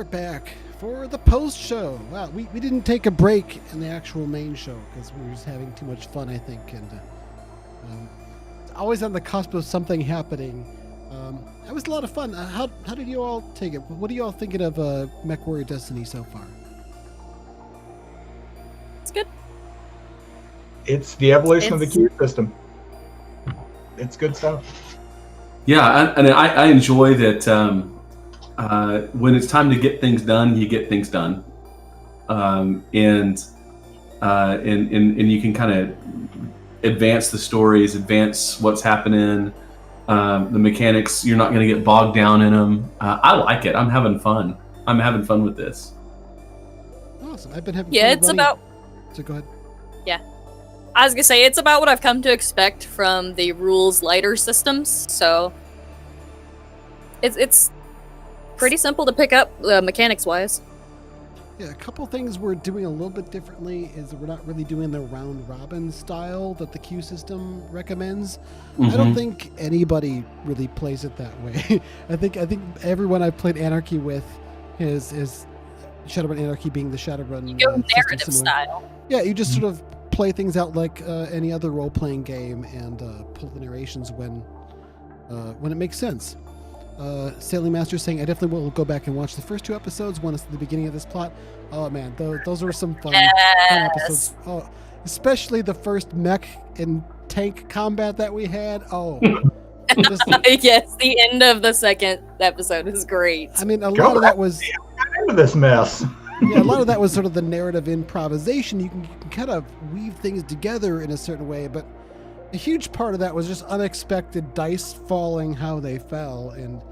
we're back for the post show. Wow, we didn't take a break in the actual main show because we were just having too much fun, I think, and always on the cusp of something happening. It was a lot of fun. How did you all take it? What are you all thinking of Mechwarrior Destiny so far? It's good. It's the evolution of the queue system. It's good stuff. Yeah, and I enjoy that when it's time to get things done, you get things done, and you can kind of advance the stories, advance what's happening. The mechanics, you're not going to get bogged down in them. I like it. I'm having fun. I'm having fun with this. Awesome. I've been having Yeah, fun it's running. about. So go ahead. Yeah. I was gonna say, it's about what I've come to expect from the rules lighter systems, so it's pretty simple to pick up mechanics-wise. Yeah, a couple things we're doing a little bit differently is we're not really doing the round robin style that the queue system recommends. Mm-hmm. I don't think anybody really plays it that way. I think everyone I've played Anarchy with is Shadowrun Anarchy being the Shadowrun You go system narrative similar. style. Yeah, you just sort of play things out like any other role-playing game and pull the narrations when it makes sense. Sailing Master saying, I definitely will go back and watch the first 2 episodes when it's the beginning of this plot. Oh man, those were some fun episodes. Oh, especially the first mech and tank combat that we had. Oh, just, Yes, the end of the second episode was great. I mean, a lot of that was Into this mess. yeah, a lot of that was sort of the narrative improvisation. You can kind of weave things together in a certain way, but a huge part of that was just unexpected dice falling how they fell, and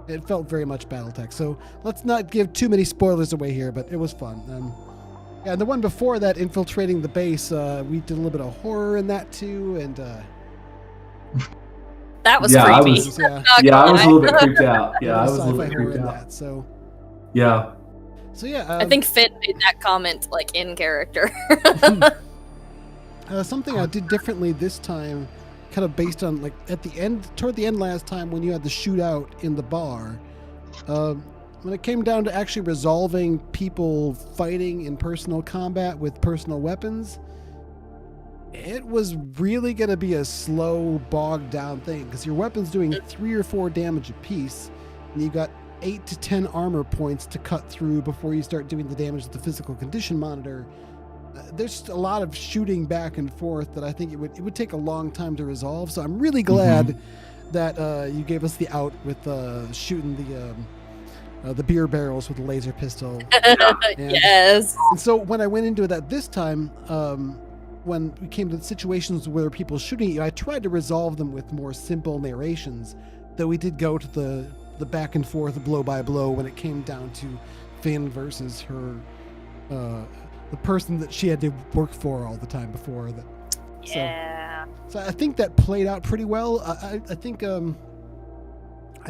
it felt very much Battletech. So let's not give too many spoilers away here, but it was fun. Yeah, and the one before that, Infiltrating the Base, we did a little bit of horror in that too, and That was Yeah, I creepy. was- Not Yeah, gonna I was a lie. little bit creeped out. Yeah, I was a sci-fi little bit horror creeped in out. that. So Yeah. yeah, I think Finn made that comment like in character. something I did differently this time, kind of based on like toward the end last time when you had the shootout in the bar. When it came down to actually resolving people fighting in personal combat with personal weapons, it was really going to be a slow, bogged down thing because your weapon's doing 3 or 4 damage a piece, and you got 8 to 10 armor points to cut through before you start doing the damage with the physical condition monitor. There's a lot of shooting back and forth that I think it would take a long time to resolve. So I'm really glad that you gave us the out with shooting the beer barrels with a laser pistol. Yes. And so when I went into that this time, when we came to situations where people shooting at you, I tried to resolve them with more simple narrations. Though we did go to the back and forth, blow by blow, when it came down to Finn versus her. The person that she had to work for all the time before that. Yeah. So I think that played out pretty well. I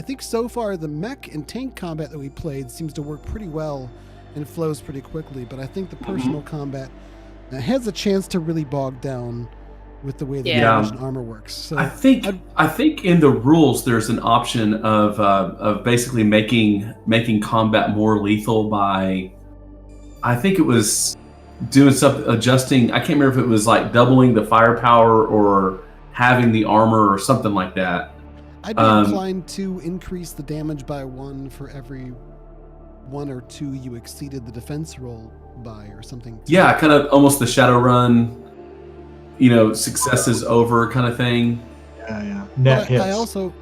think so far the mech and tank combat that we played seems to work pretty well and flows pretty quickly. But I think the personal combat has a chance to really bog down with the way the damage and armor works. So I think in the rules there's an option of basically making combat more lethal by, I think it was doing something, adjusting. I can't remember if it was like doubling the firepower or having the armor or something like that. I'd be inclined to increase the damage by 1 for every 1 or 2 you exceeded the defense roll by, or something. Yeah, kind of almost the Shadowrun, successes over kind of thing. Yeah. Net hits. I also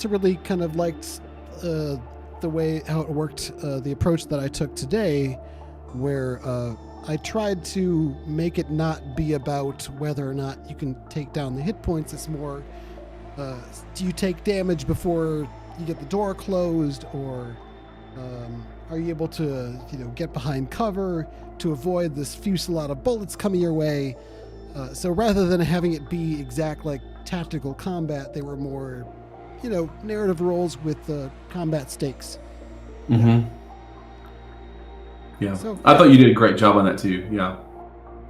really kind of liked the way how it worked, the approach that I took today, where I tried to make it not be about whether or not you can take down the hit points. It's more, do you take damage before you get the door closed, or are you able to get behind cover to avoid this fusillade of bullets coming your way? So rather than having it be exact like tactical combat, they were more narrative roles with combat stakes. Mm-hmm. Yeah. So, I thought you did a great job on that too. Yeah.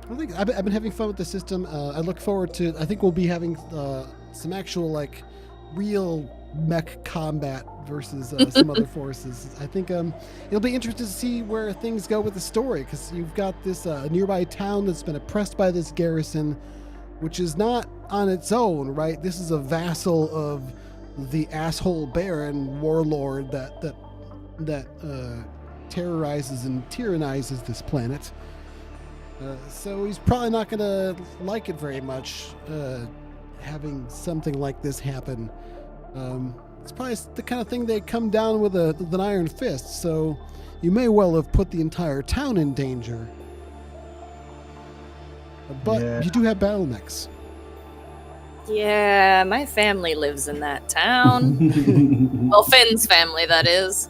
I think I've been having fun with the system. I look forward to. I think we'll be having some actual real mech combat versus some other forces. I think it'll be interesting to see where things go with the story, because you've got this nearby town that's been oppressed by this garrison, which is not on its own, right? This is a vassal of the asshole baron warlord that terrorizes and tyrannizes this planet. So he's probably not going to like it very much, having something like this happen. It's probably the kind of thing they come down with an iron fist, so you may well have put the entire town in danger. But you do have battlemechs. Yeah, my family lives in that town. Well, Finn's family, that is.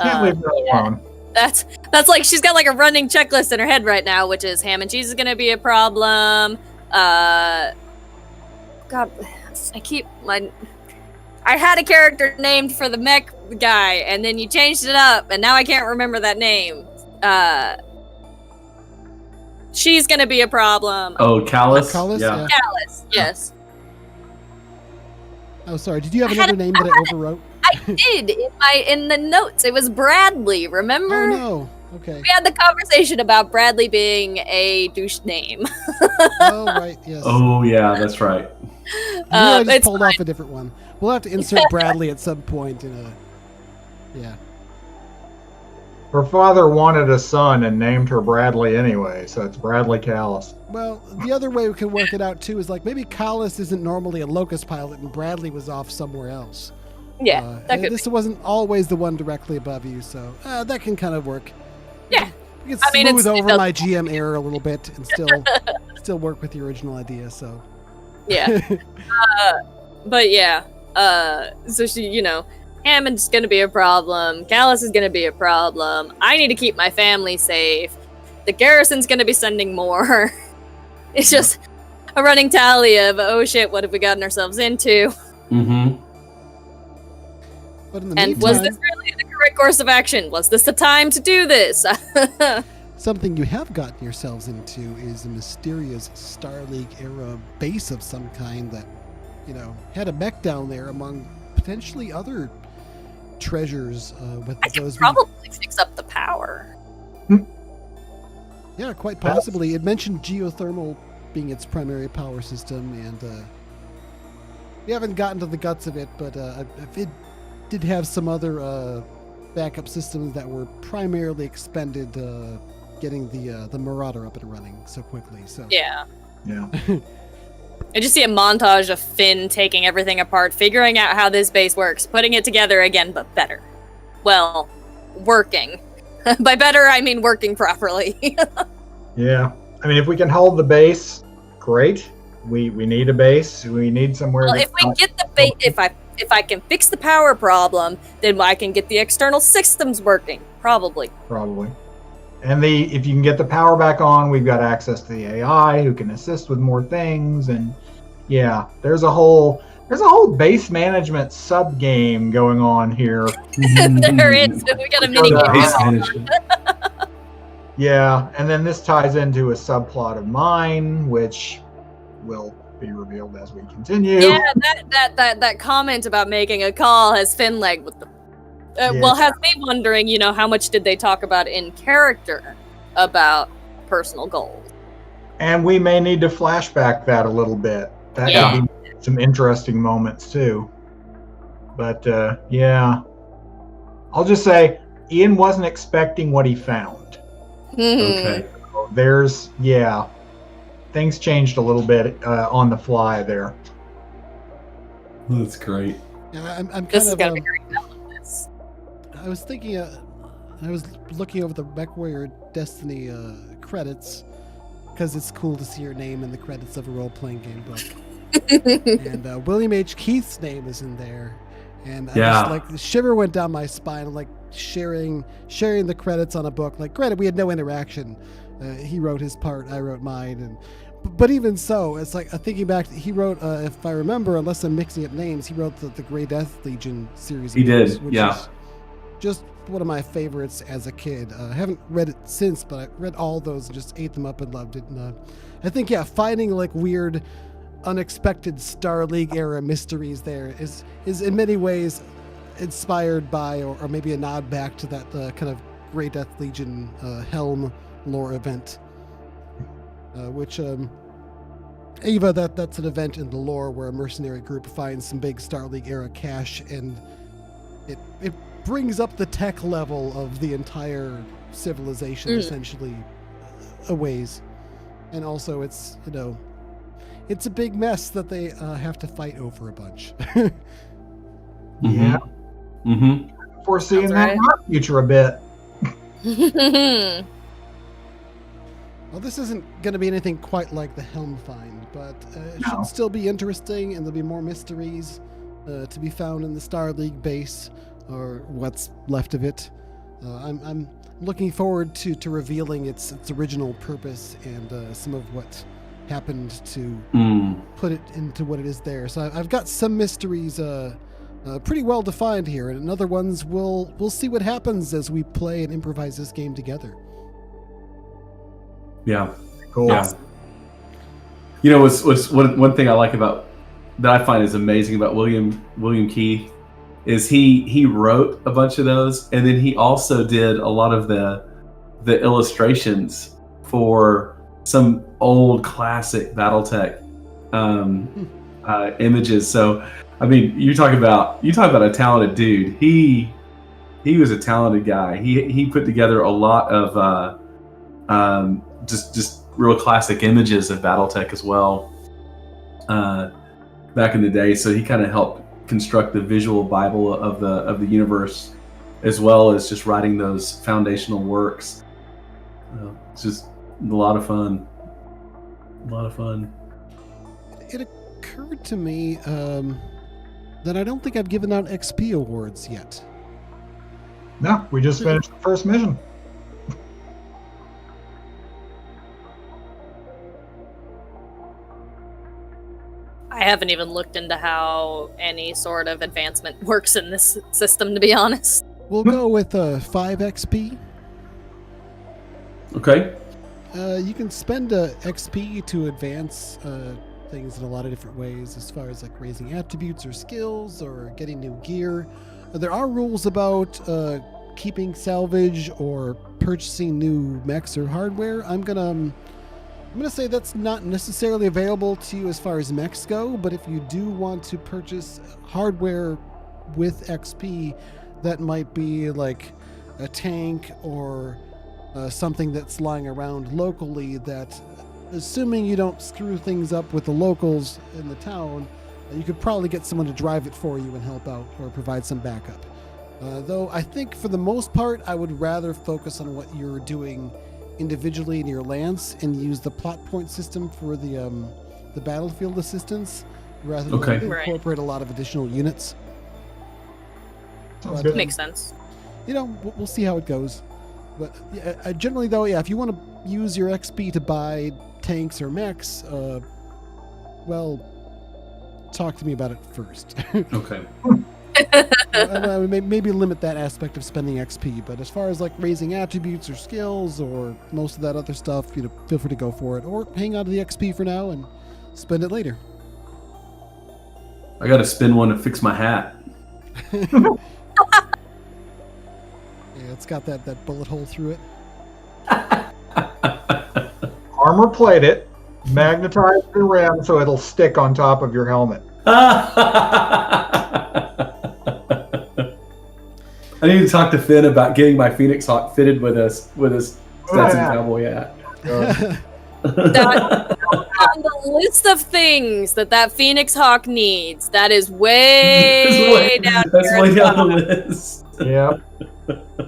Can't leave her alone. That's like she's got like a running checklist in her head right now, which is ham and cheese is gonna be a problem. God, I had a character named for the mech guy, and then you changed it up, and now I can't remember that name. She's gonna be a problem. Oh, Callus? Callus? Yeah. Callus, yes. Oh, sorry. Did you have another name that I overwrote? I did in the notes. It was Bradley. Remember? Oh no. Okay. We had the conversation about Bradley being a douche name. Oh right. Yes. Oh, yeah, that's right. I just it's pulled fine. off a different one. We'll have to insert Bradley at some point in a. Yeah. Her father wanted a son and named her Bradley anyway, so it's Bradley Callus. Well, the other way we can work it out too is like maybe Callus isn't normally a Locust pilot and Bradley was off somewhere else. Yeah, that could this wasn't always the one directly above you, so that can kind of work. Yeah. You can smooth over my GM error a little bit and still work with the original idea. So. Yeah. But yeah. So she, Hammond's gonna be a problem. Callus is gonna be a problem. I need to keep my family safe. The garrison's gonna be sending more. It's just a running tally of, oh shit, what have we gotten ourselves into? Mm-hmm. But in the And meantime, was this really the correct course of action? Was this the time to do this? something you have gotten yourselves into is a mysterious Star League era base of some kind that, had a mech down there among potentially other treasures. With I could those probably fix up the power. Yeah, quite possibly. It mentioned geothermal being its primary power system, and we haven't gotten to the guts of it, but it did have some other backup systems that were primarily expended getting the Marauder up and running so quickly. So Yeah. Yeah. I just see a montage of Finn taking everything apart, figuring out how this base works, putting it together again, but better. Well, working. By better, I mean working properly. Yeah. I mean, if we can hold the base, great. We need a base. We need somewhere. Well, if we get the base, if I can fix the power problem, then I can get the external systems working. Probably. And if you can get the power back on, we've got access to the AI who can assist with more things. And yeah, there's a whole base management sub game going on here. There is. We got a mini Base game. management. Yeah, and then this ties into a subplot of mine, which will be revealed as we continue. Yeah, that comment about making a call has Finn legged with them. Well, has me wondering, how much did they talk about in character about personal goals? And we may need to flashback that a little bit. That could be some interesting moments too. But yeah, I'll just say Ian wasn't expecting what he found. Okay. So things changed a little bit on the fly there. That's great. Yeah, I'm kind This is of. gonna be great. I was thinking. I was looking over the Mechwarrior Destiny credits because it's cool to see your name in the credits of a role-playing game book. And William H. Keith's name is in there, and I just the shiver went down my spine. I'm like sharing the credits on a book. Like, granted, we had no interaction. He wrote his part, I wrote mine, but even so, it's like thinking back. He wrote, if I remember, unless I'm mixing up names, he wrote the Grey Death Legion series. He books, did, which is just one of my favorites as a kid. I haven't read it since, but I read all those and just ate them up and loved it. And I think, finding like weird unexpected Star League era mysteries there is in many ways inspired by, or maybe a nod back to that kind of Grey Death Legion Helm lore event, which Ava, that's an event in the lore where a mercenary group finds some big Star League era cache, and it brings up the tech level of the entire civilization essentially a ways. And also it's it's a big mess that they have to fight over a bunch. Yeah. Mm-hmm. Foreseeing That's that right. in our future a bit. Well, this isn't going to be anything quite like the Helm find, but it No. should still be interesting, and there'll be more mysteries to be found in the Star League base, or what's left of it. I'm looking forward to revealing its original purpose and some of what happened to put it into what it is there. So I've got some mysteries pretty well defined here, and in other ones we'll see what happens as we play and improvise this game together. Yeah. Cool. Yeah. You know, what's one thing I like about that I find is amazing about William Keith is he wrote a bunch of those, and then he also did a lot of the illustrations for some old classic BattleTech images. So I mean, you talk about a talented dude. He was a talented guy. He put together a lot of just real classic images of BattleTech as well back in the day. So he kind of helped construct the visual Bible of the universe, as well as just writing those foundational works. It's just a lot of fun. It occurred to me that I don't think I've given out XP awards yet. No, we just finished the first mission. I haven't even looked into how any sort of advancement works in this system, to be honest. We'll go with 5 XP. Okay. You can spend XP to advance things in a lot of different ways, as far as like raising attributes or skills or getting new gear. There are rules about keeping salvage or purchasing new mechs or hardware. I'm gonna say that's not necessarily available to you as far as mechs go, but if you do want to purchase hardware with XP, that might be like a tank or something that's lying around locally that, assuming you don't screw things up with the locals in the town, you could probably get someone to drive it for you and help out or provide some backup. Though I think for the most part, I would rather focus on what you're doing individually in your lance and use the plot point system for the battlefield assistance rather than Okay. incorporate a lot of additional units. Sounds But, good. Makes sense. You know, we'll see how it goes. But generally, though, yeah, if you want to use your XP to buy tanks or mechs, well, talk to me about it first. Okay. Maybe limit that aspect of spending XP, but as far as like raising attributes or skills or most of that other stuff, feel free to go for it, or hang on to the XP for now and spend it later. I got to spin one to fix my hat. Yeah, it's got that bullet hole through it. Armor plate it, magnetize the rim so it'll stick on top of your helmet. I need to talk to Finn about getting my Phoenix Hawk fitted with a Stetson yeah. cowboy hat. That, on the list of things that Phoenix Hawk needs, that is way down That's here. way at the down the bottom. list. Yeah.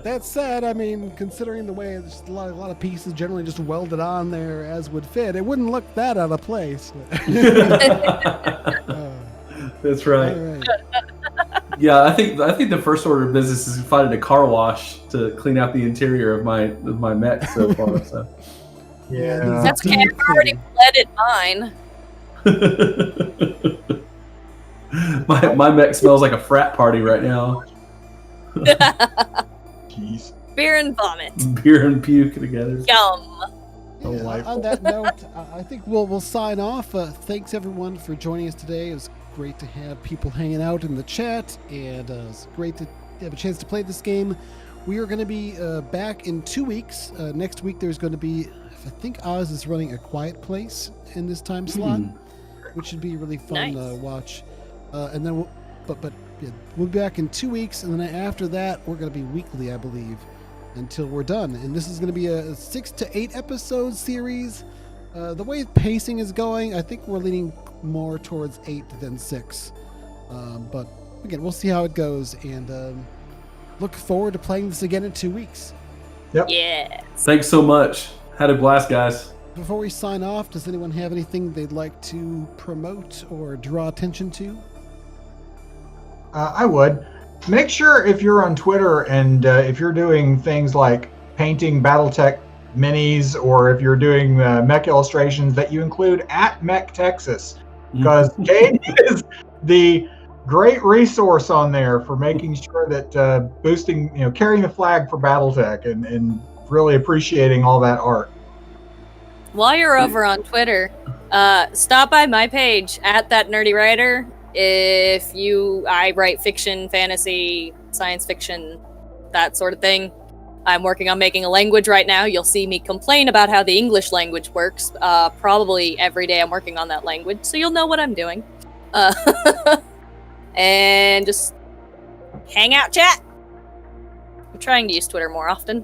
That said, I mean, considering the way it's a lot of pieces generally just welded on there as would fit, it wouldn't look that out of place. That's right. All right. Yeah, I think the first order of business is finding a car wash to clean out the interior of my mech so far. So. Yeah. That's okay. I've already pleaded mine. my mech smells like a frat party right now. Jeez. Beer and vomit. Beer and puke together. Yum. On that note, I think we'll sign off. Thanks everyone for joining us today. It was great to have people hanging out in the chat, and it was great to have a chance to play this game. We are going to be back in 2 weeks. Next week there's going to be, I think Oz is running A Quiet Place in this time slot, which should be really fun to watch. And then we'll be back in 2 weeks, and then after that we're going to be weekly, I believe, until we're done. And this is going to be a 6 to 8 episode series. The way pacing is going, I think we're leaning more towards 8 than 6. But again, we'll see how it goes, and look forward to playing this again in 2 weeks. Yep. Yeah. Thanks so much. Had a blast, guys. Before we sign off, does anyone have anything they'd like to promote or draw attention to? I would. Make sure if you're on Twitter and if you're doing things like painting Battletech minis, or if you're doing mech illustrations, that you include @MechTexas, because Kate is the great resource on there for making sure that boosting, carrying the flag for Battletech, and really appreciating all that art. While you're over on Twitter, stop by my page @ThatNerdyWriter. I write fiction, fantasy, science fiction, that sort of thing. I'm working on making a language right now. You'll see me complain about how the English language works. Probably every day I'm working on that language, so you'll know what I'm doing. And just hang out, chat. I'm trying to use Twitter more often.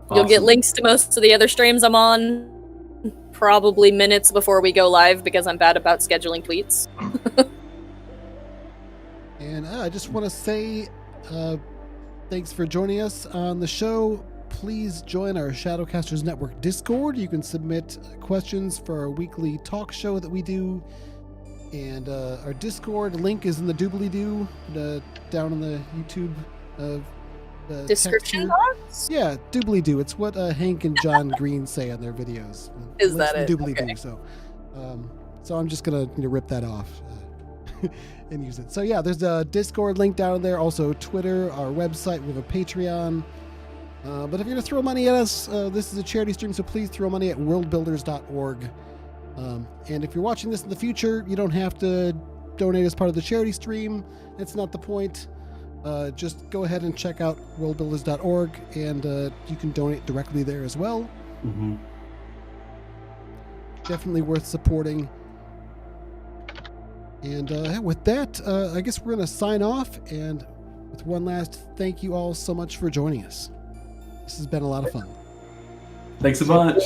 Awesome. You'll get links to most of the other streams I'm on probably minutes before we go live, because I'm bad about scheduling tweets. And I just want to say thanks for joining us on the show. Please join our Shadowcasters Network Discord. You can submit questions for our weekly talk show that we do. And our Discord link is in the doobly-doo down in the YouTube Description box? Yeah, doobly-doo. It's what Hank and John Green say on their videos. Is that it? Doobly-doo. Okay. So I'm just gonna rip that off and use it. So yeah, there's a Discord link down there. Also Twitter, our website. We have a Patreon. But if you're gonna throw money at us, this is a charity stream, so please throw money at worldbuilders.org. And if you're watching this in the future, you don't have to donate as part of the charity stream. It's not the point. Just go ahead and check out worldbuilders.org, and you can donate directly there as well. Mm-hmm. Definitely worth supporting. And with that, I guess we're going to sign off, and with one last thank you all so much for joining us. This has been a lot of fun. Thanks a bunch.